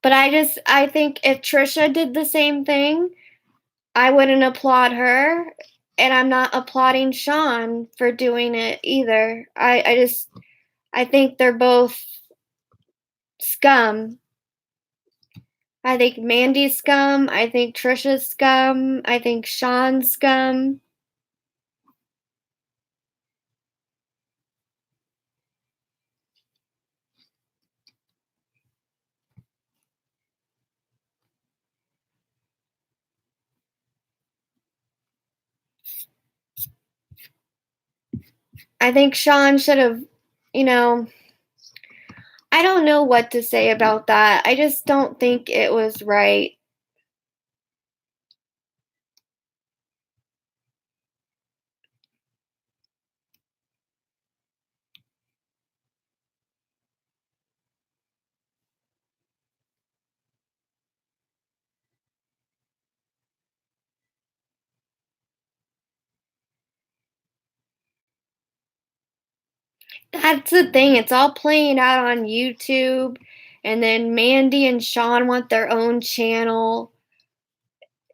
But I think if Trisha did the same thing, I wouldn't applaud her, and I'm not applauding Sean for doing it either. I think they're both scum. I think Mandy's scum. I think Trisha's scum. I think Sean's scum. I think Sean should have, you know, I don't know what to say about that. I just don't think it was right. That's the thing. It's all playing out on YouTube, and then Mandy and Sean want their own channel.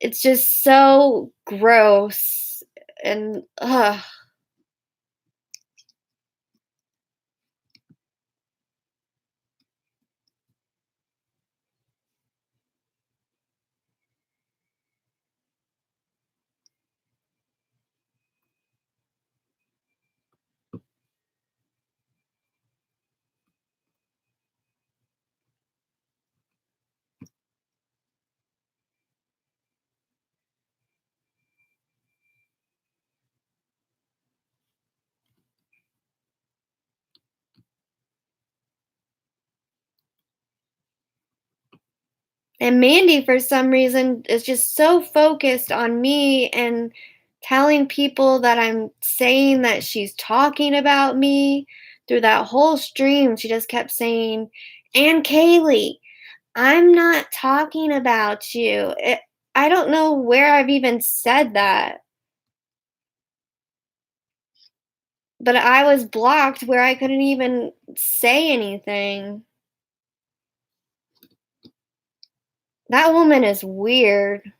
It's just so gross and ugh. And Mandy, for some reason, is just so focused on me and telling people that I'm saying that she's talking about me. Through that whole stream, she just kept saying, and Kaylee, I'm not talking about you. I don't know where I've even said that, but I was blocked where I couldn't even say anything. That woman is weird.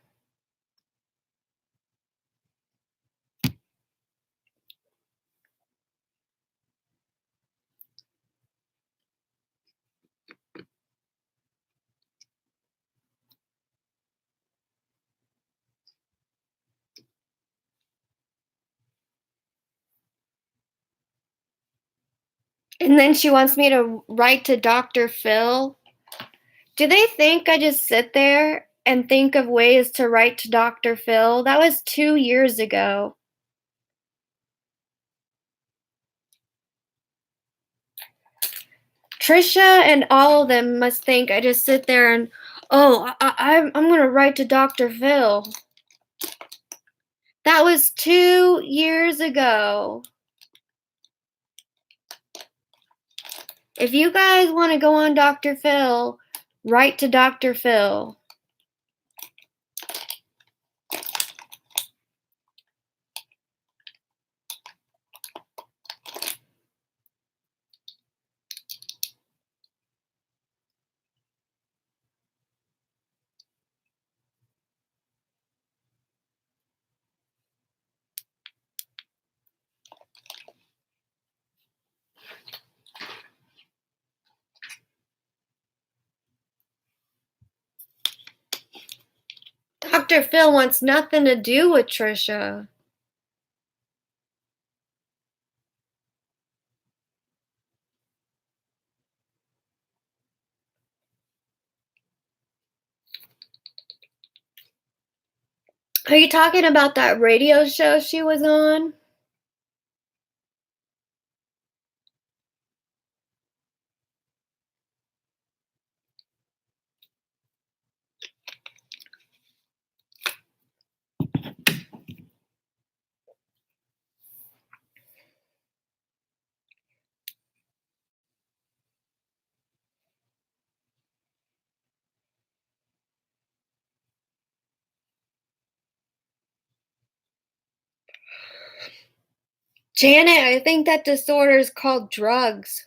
And then she wants me to write to Dr. Phil. Do they think I just sit there and think of ways to write to Dr. Phil? That was 2 years ago. Trisha and all of them must think I just sit there and, oh, I'm gonna write to Dr. Phil. That was 2 years ago. If you guys want to go on Dr. Phil, write to Dr. Phil. Dr. Phil wants nothing to do with Trisha. Are you talking about that radio show she was on? Janet, I think that disorder is called drugs.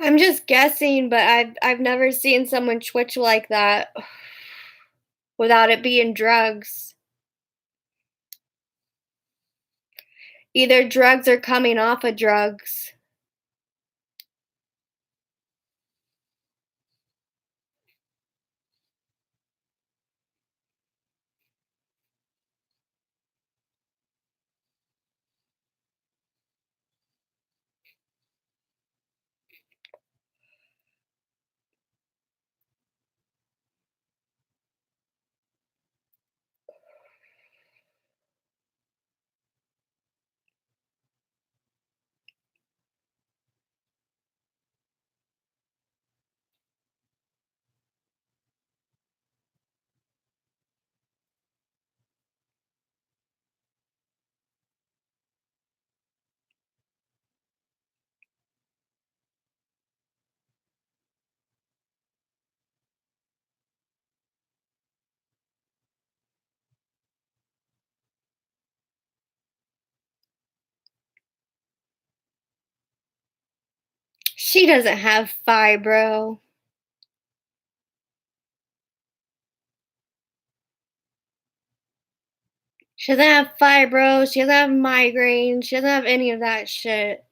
I'm just guessing, but I've never seen someone twitch like that without it being drugs. Either drugs or coming off of drugs. She doesn't have fibro. She doesn't have fibro. She doesn't have migraine. She doesn't have any of that shit.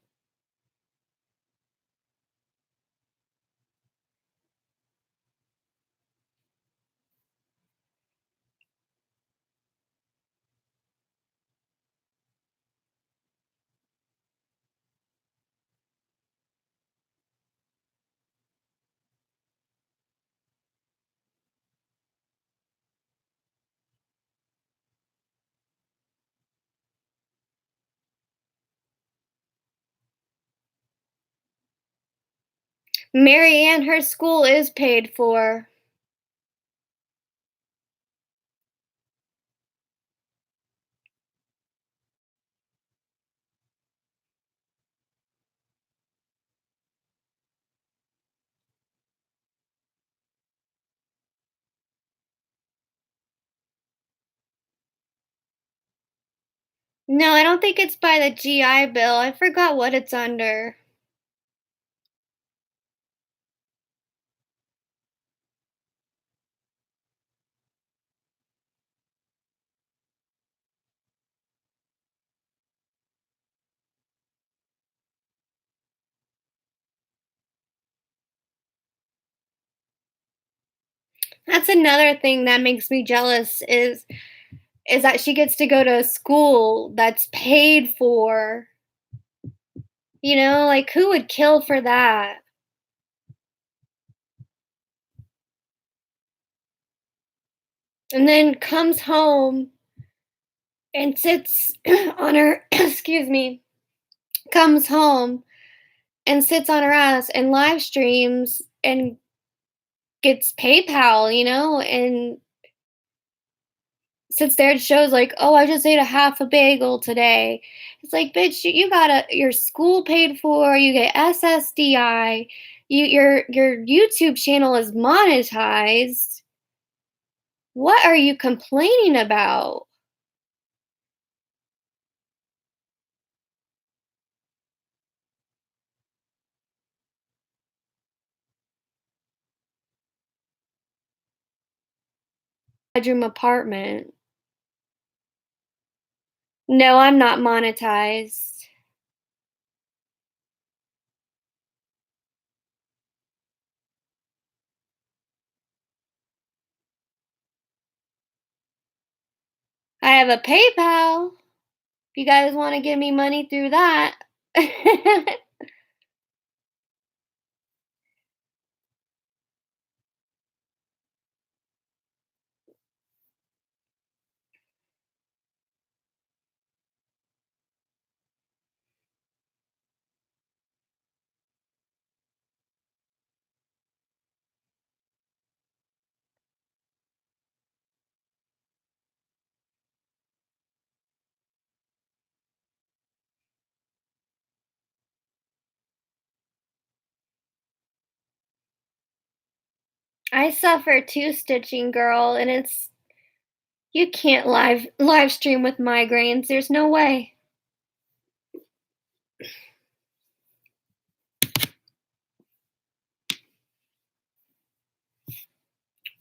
Marianne, her school is paid for. No, I don't think it's by the GI Bill. I forgot what it's under. That's another thing that makes me jealous is that she gets to go to a school that's paid for. Like who would kill for that? And then comes home and sits on her excuse me, comes home and sits on her ass and live streams and gets PayPal, and sits there and shows like, "Oh, I just ate a half a bagel today." It's like, "Bitch, you got your school paid for, you get SSDI, your YouTube channel is monetized. What are you complaining about?" Bedroom apartment. No, I'm not monetized. I have a PayPal. If you guys wanna give me money through that. I suffer too, stitching girl, and it's you can't live stream with migraines. There's no way.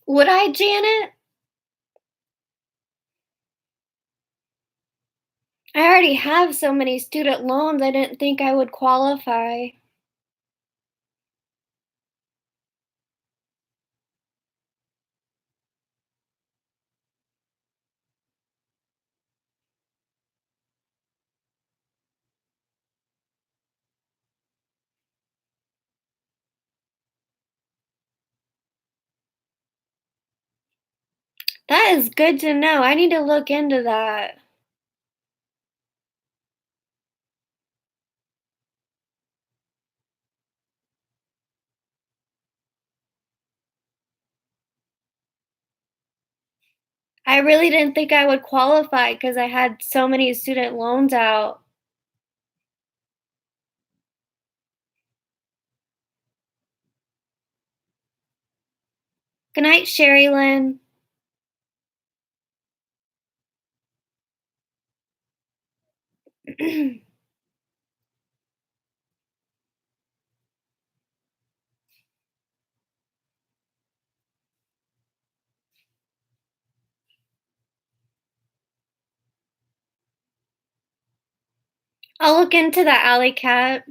Would I, Janet? I already have so many student loans, I didn't think I would qualify. That is good to know. I need to look into that. I really didn't think I would qualify because I had so many student loans out. Good night, Sherry Lynn. I'll look into that, alley cat.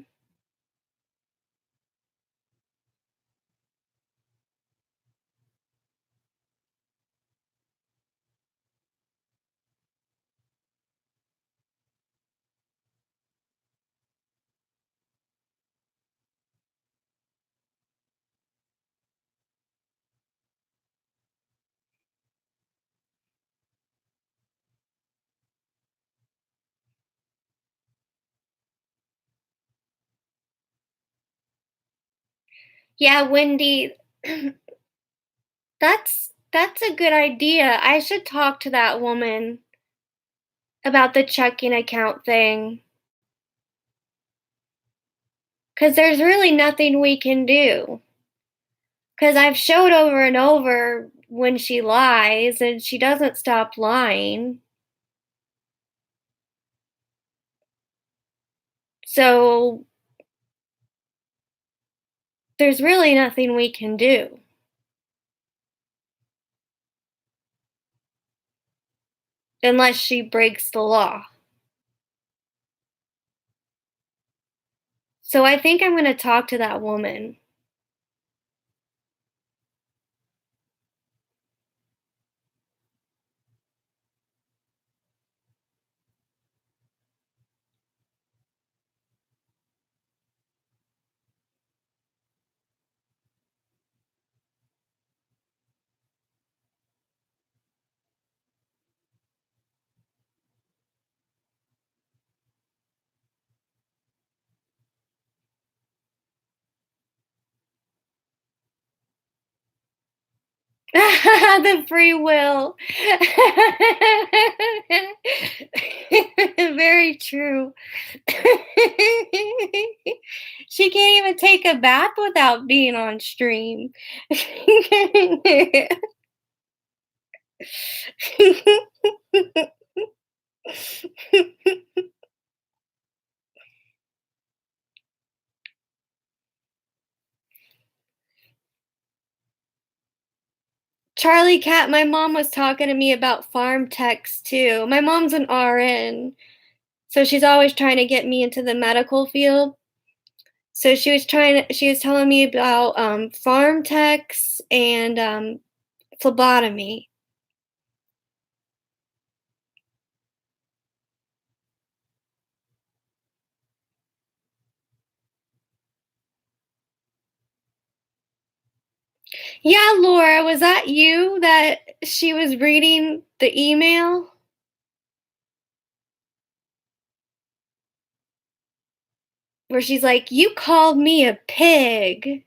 Yeah, Wendy, that's a good idea. I should talk to that woman about the checking account thing. Cause there's really nothing we can do. Cause I've showed over and over when she lies and she doesn't stop lying. So there's really nothing we can do unless she breaks the law. So I think I'm gonna talk to that woman. The free will. Very true. She can't even take a bath without being on stream. Charlie Cat, my mom was talking to me about farm techs too. My mom's an RN, so she's always trying to get me into the medical field. So she was telling me about farm techs and phlebotomy. Yeah, Laura, was that you that she was reading the email where she's like, "You called me a pig."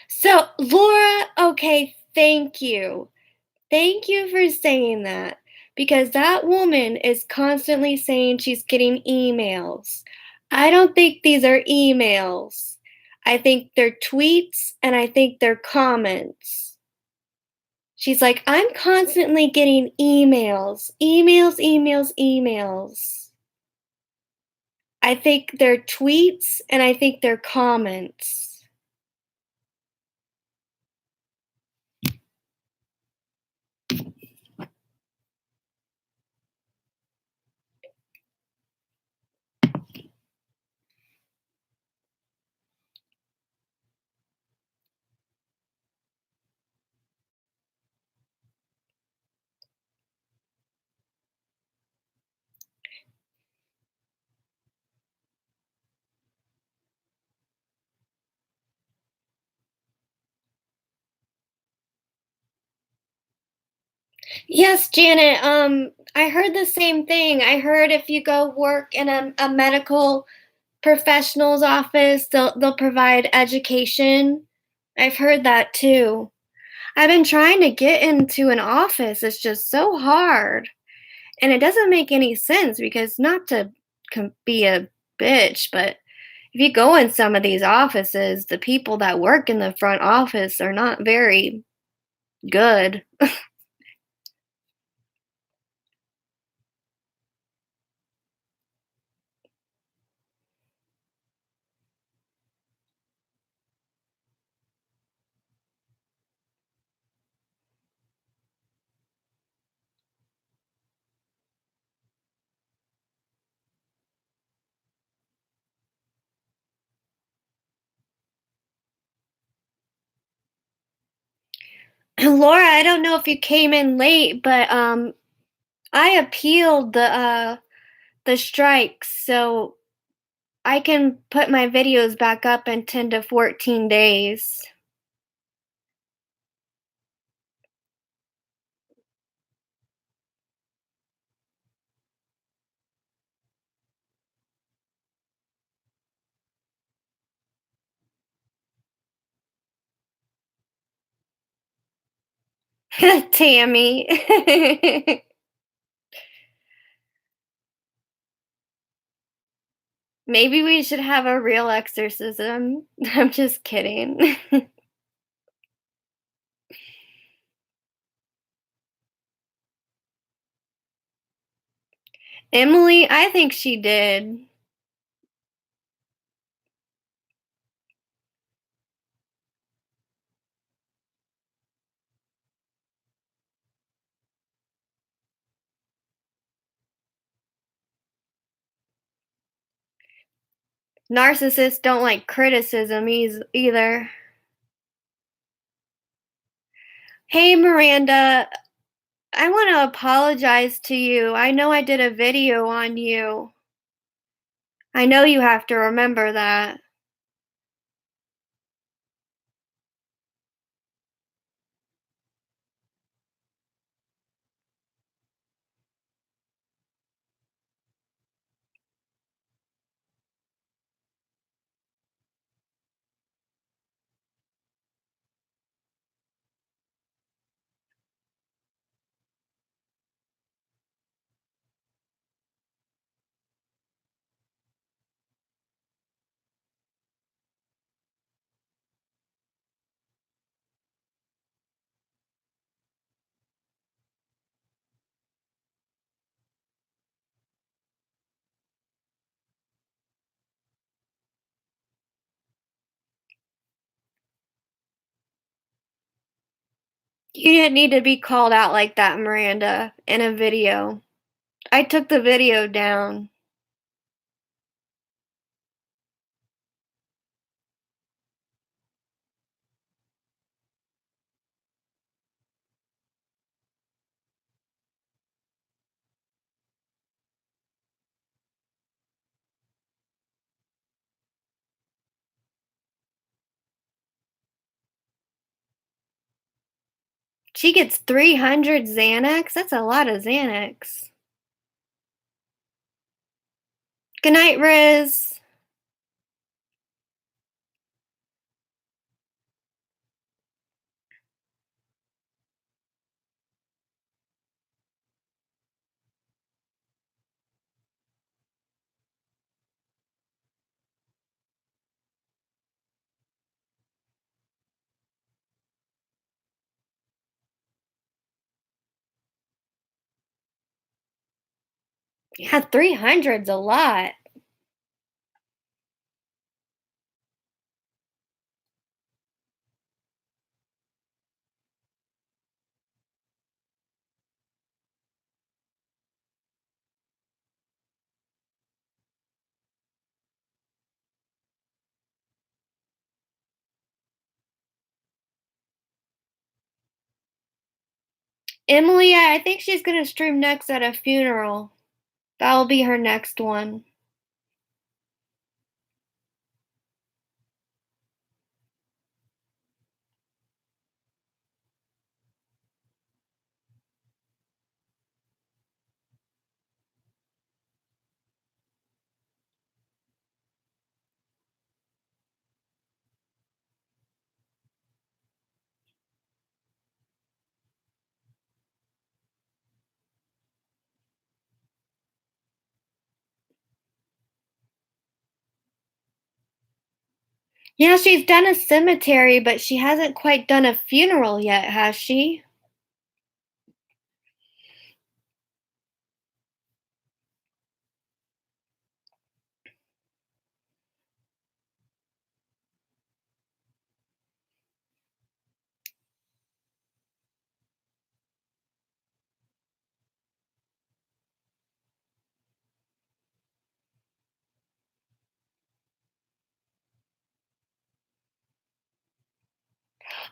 So, Laura, okay, thank you. Thank you for saying that because that woman is constantly saying she's getting emails. I don't think these are emails. I think they're tweets and I think they're comments. She's like, I'm constantly getting emails, emails, emails, emails. I think they're tweets and I think they're comments. Yes, Janet, I heard the same thing. I heard if you go work in a medical professional's office, they'll provide education. I've heard that too. I've been trying to get into an office. It's just so hard. And it doesn't make any sense because not to be a bitch, but if you go in some of these offices, the people that work in the front office are not very good. Laura, I don't know if you came in late, but I appealed the strikes, so I can put my videos back up in 10 to 14 days. Tammy. Maybe we should have a real exorcism. I'm just kidding. Emily, I think she did. Narcissists don't like criticism either. Hey, Miranda, I want to apologize to you. I know I did a video on you. I know you have to remember that. You didn't need to be called out like that, Miranda, in a video. I took the video down. She gets 300 Xanax? That's a lot of Xanax. Good night, Riz. Yeah, 300's a lot. Emily, I think she's gonna stream next at a funeral. That'll be her next one. Yeah, she's done a cemetery, but she hasn't quite done a funeral yet, has she?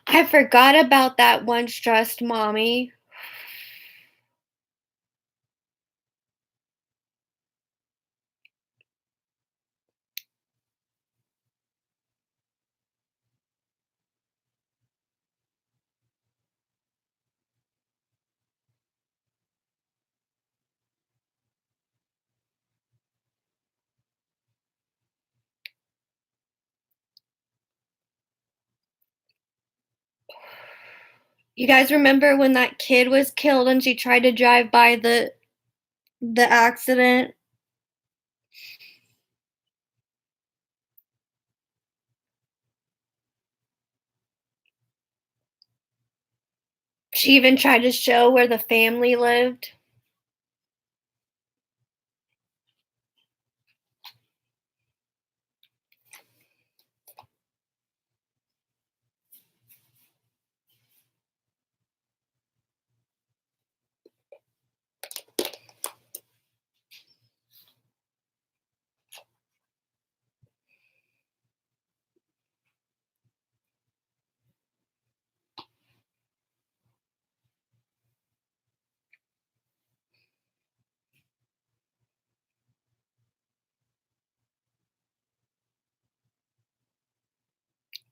I forgot about that one stressed mommy. You guys remember when that kid was killed and she tried to drive by the accident? She even tried to show where the family lived.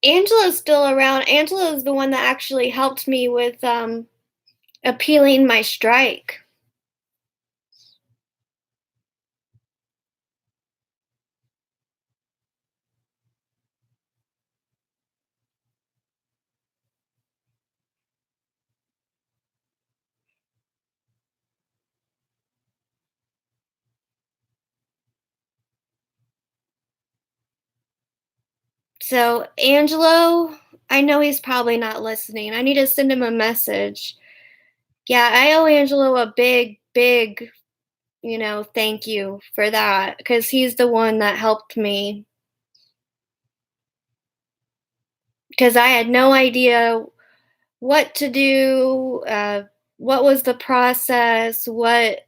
Angela's still around. Angela is the one that actually helped me with appealing my strike. So, Angelo, I know he's probably not listening. I need to send him a message. Yeah, I owe Angelo a big, big, thank you for that because he's the one that helped me. Because I had no idea what to do, what was the process, what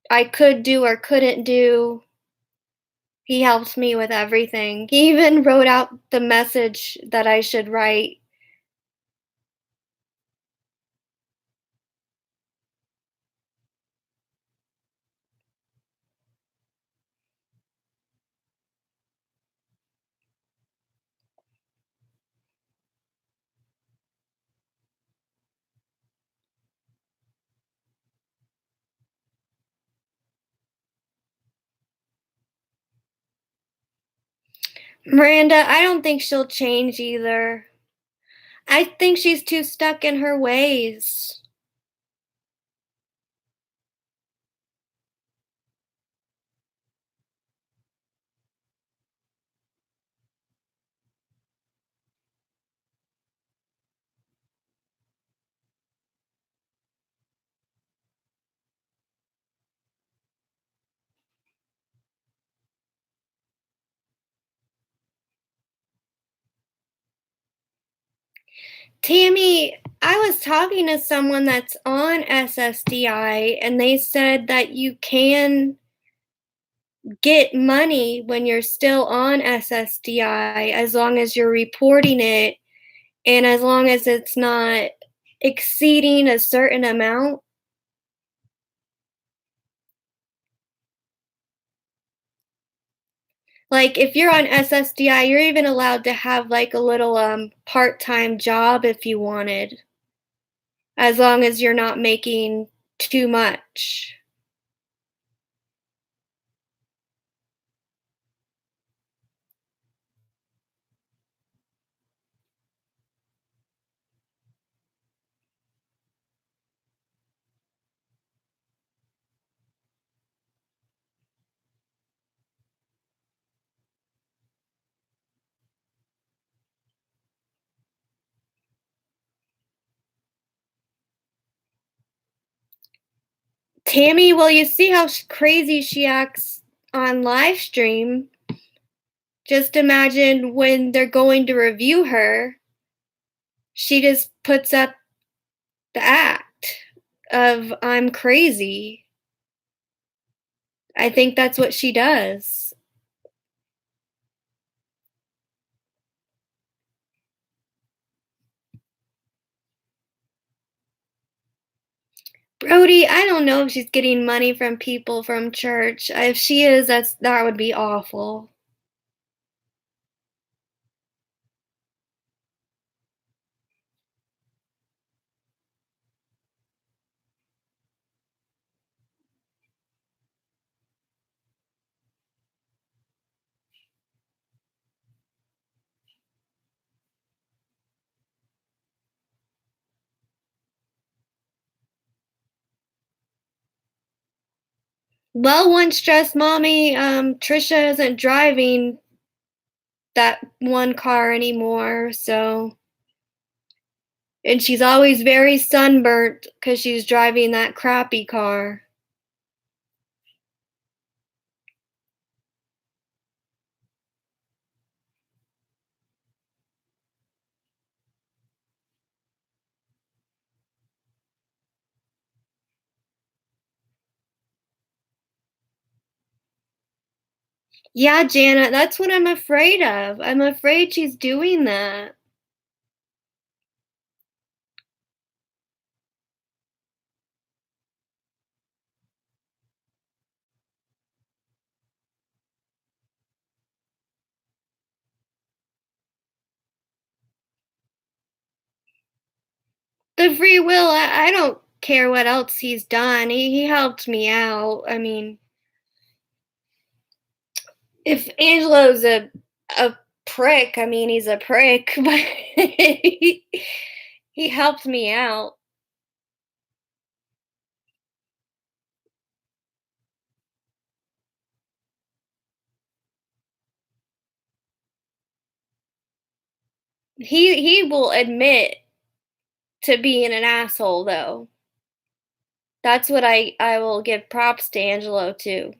I could do or couldn't do. He helped me with everything. He even wrote out the message that I should write. Miranda, I don't think she'll change either. I think she's too stuck in her ways. Tammy, I was talking to someone that's on SSDI, and they said that you can get money when you're still on SSDI as long as you're reporting it and as long as it's not exceeding a certain amount. Like if you're on SSDI, you're even allowed to have like a little part-time job if you wanted, as long as you're not making too much. Tammy, well, you see how crazy she acts on live stream. Just imagine when they're going to review her, she just puts up the act of I'm crazy. I think that's what she does. Brody, I don't know if she's getting money from people from church. If she is, that would be awful. Well, one stressed mommy, Trisha isn't driving that one car anymore, so And she's always very sunburnt because she's driving that crappy car. Yeah, Janet, that's what I'm afraid of. I'm afraid she's doing that. The free will, I don't care what else he's done. He helped me out. I mean, if Angelo's a prick, I mean, he's a prick, but he helped me out. He will admit to being an asshole though. That's what I will give props to Angelo too.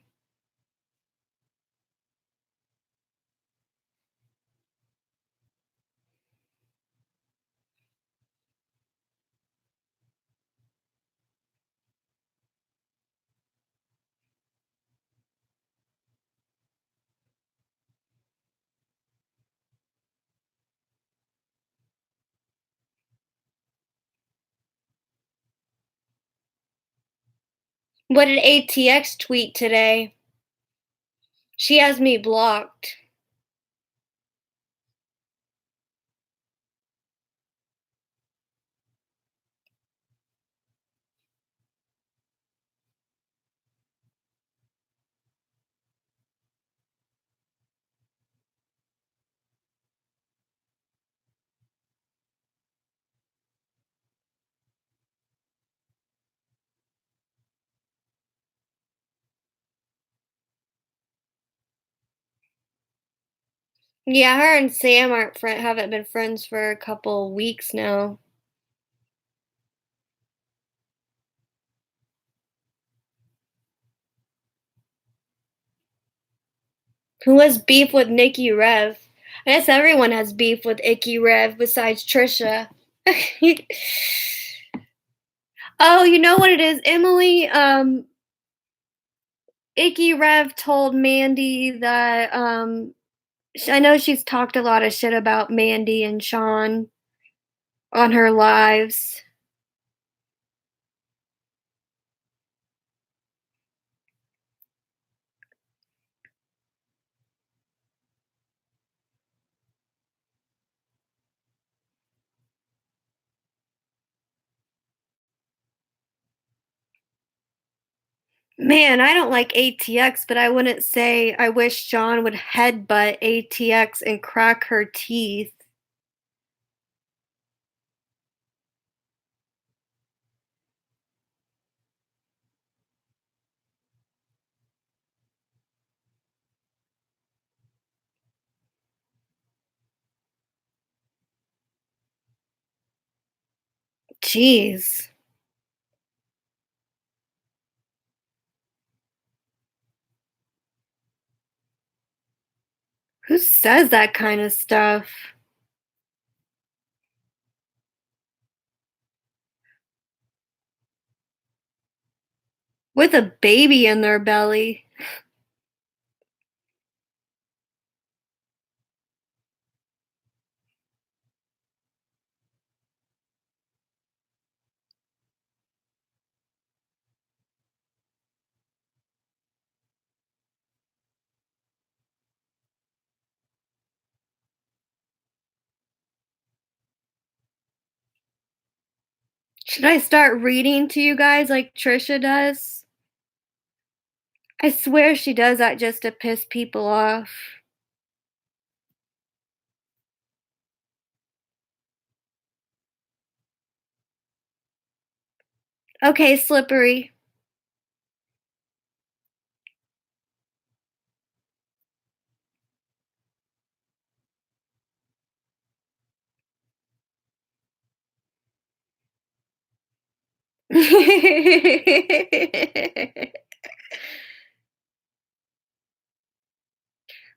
What did ATX tweet today? She has me blocked. Yeah, her and Sam haven't been friends for a couple weeks now. Who has beef with Nikki Rev? I guess everyone has beef with Icky Rev besides Trisha. Oh, you know what it is, Emily? Icky Rev told Mandy that I know she's talked a lot of shit about Mandy and Sean on her lives. Man, I don't like ATX, but I wouldn't say I wish Sean would headbutt ATX and crack her teeth. Jeez. Who says that kind of stuff? With a baby in their belly. Should I start reading to you guys like Trisha does? I swear she does that just to piss people off. Okay, Slippery.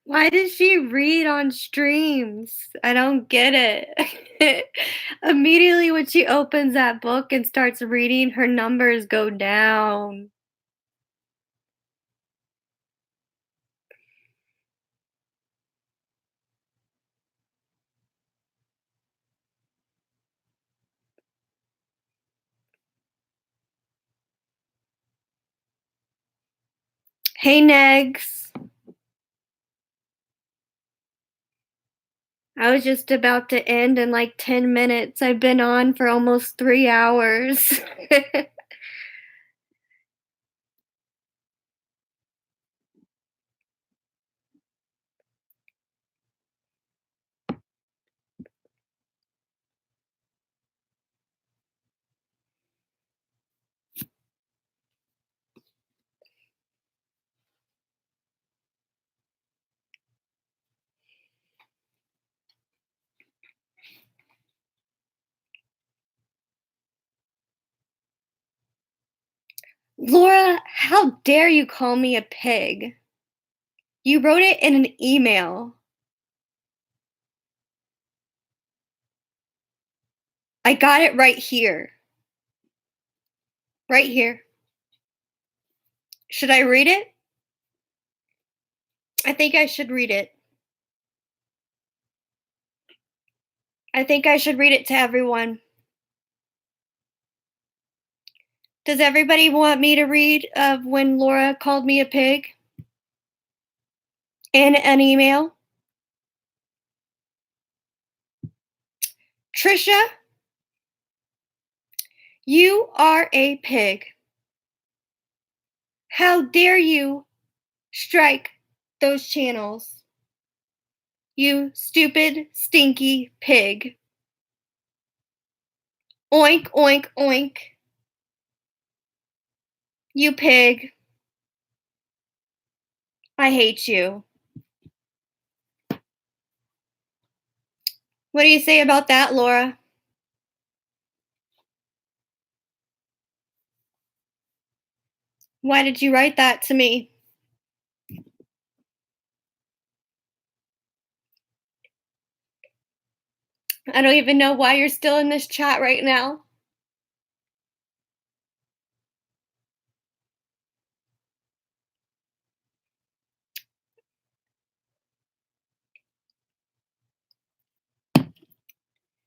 Why does she read on streams? I don't get it. Immediately when she opens that book and starts reading, her numbers go down. Hey, Negs. I was just about to end in like 10 minutes. I've been on for almost 3 hours. Laura, how dare you call me a pig? You wrote it in an email. I got it right here. Right here. Should I read it? I think I should read it. I think I should read it to everyone. Does everybody want me to read of when Laura called me a pig? In an email? Trisha, you are a pig. How dare you strike those channels? You stupid, stinky pig. Oink, oink, oink. You pig. I hate you. What do you say about that, Laura? Why did you write that to me? I don't even know why you're still in this chat right now.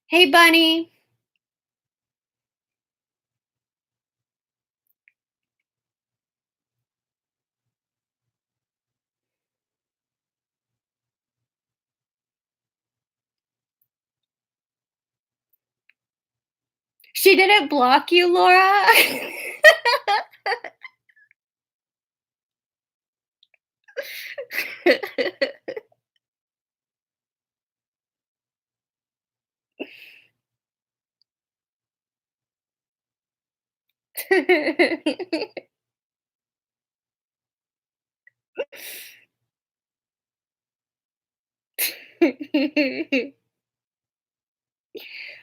Hey, Bunny. She didn't block you, Laura?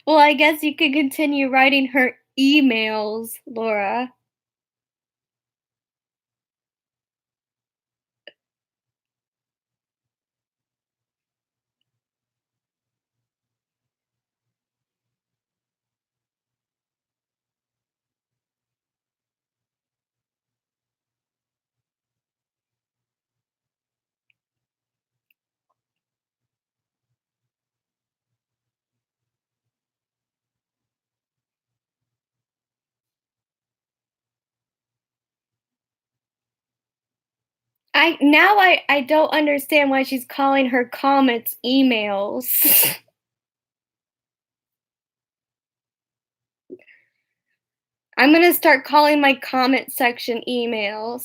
Well, I guess you could continue writing her emails, Laura. I don't understand why she's calling her comments emails. I'm gonna start calling my comment section emails.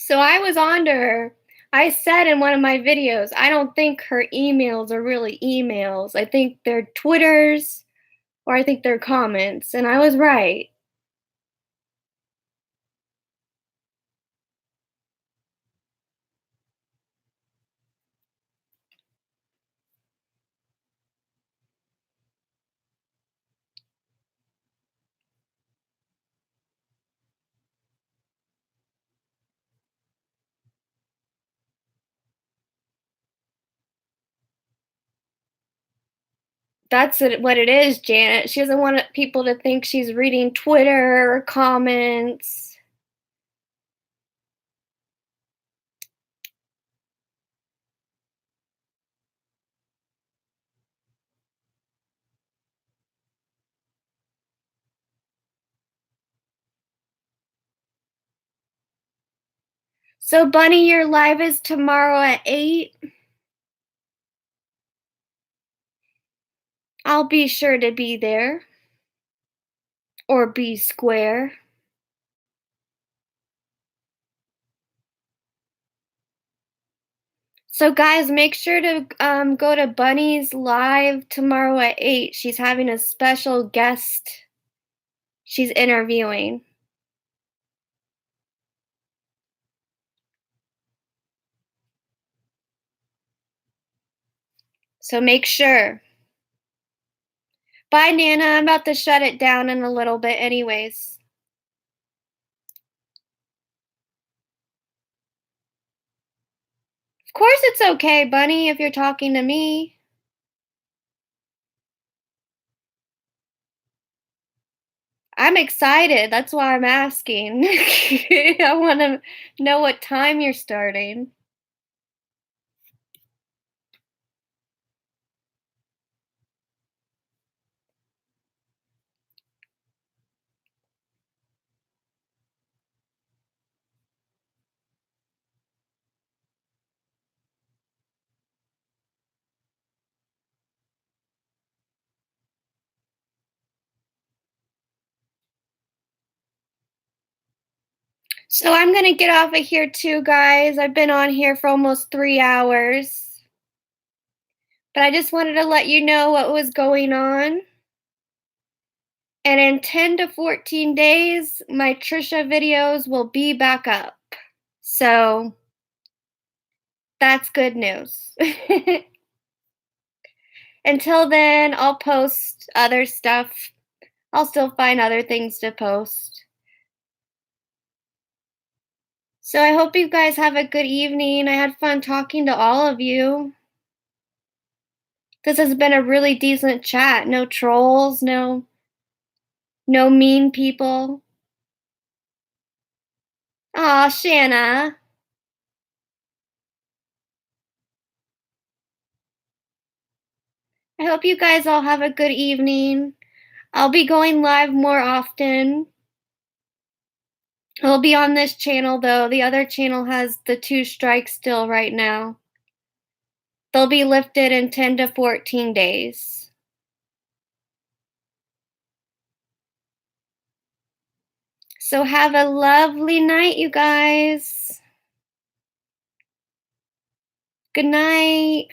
So I was on to her. I said in one of my videos, I don't think her emails are really emails. I think they're Twitters or I think they're comments. And I was right. What it is, Janet. She doesn't want people to think she's reading Twitter or comments. So, Bunny, your live is tomorrow at 8. I'll be sure to be there. Or be square. So, guys, make sure to go to Bunny's live tomorrow at 8. She's having a special guest she's interviewing. So, make sure. Bye, Nana. I'm about to shut it down in a little bit, anyways. Of course, it's okay, Bunny, if you're talking to me. I'm excited. That's why I'm asking. I want to know what time you're starting. So I'm going to get off of here too, guys. I've been on here for almost 3 hours. But I just wanted to let you know what was going on. And in 10 to 14 days, my Trisha videos will be back up. So that's good news. Until then, I'll post other stuff. I'll still find other things to post. So I hope you guys have a good evening. I had fun talking to all of you. This has been a really decent chat. No trolls, no mean people. Aw, Shanna. I hope you guys all have a good evening. I'll be going live more often. I'll be on this channel though. The other channel has the 2 strikes still right now. They'll be lifted in 10 to 14 days. So have a lovely night, you guys. Good night.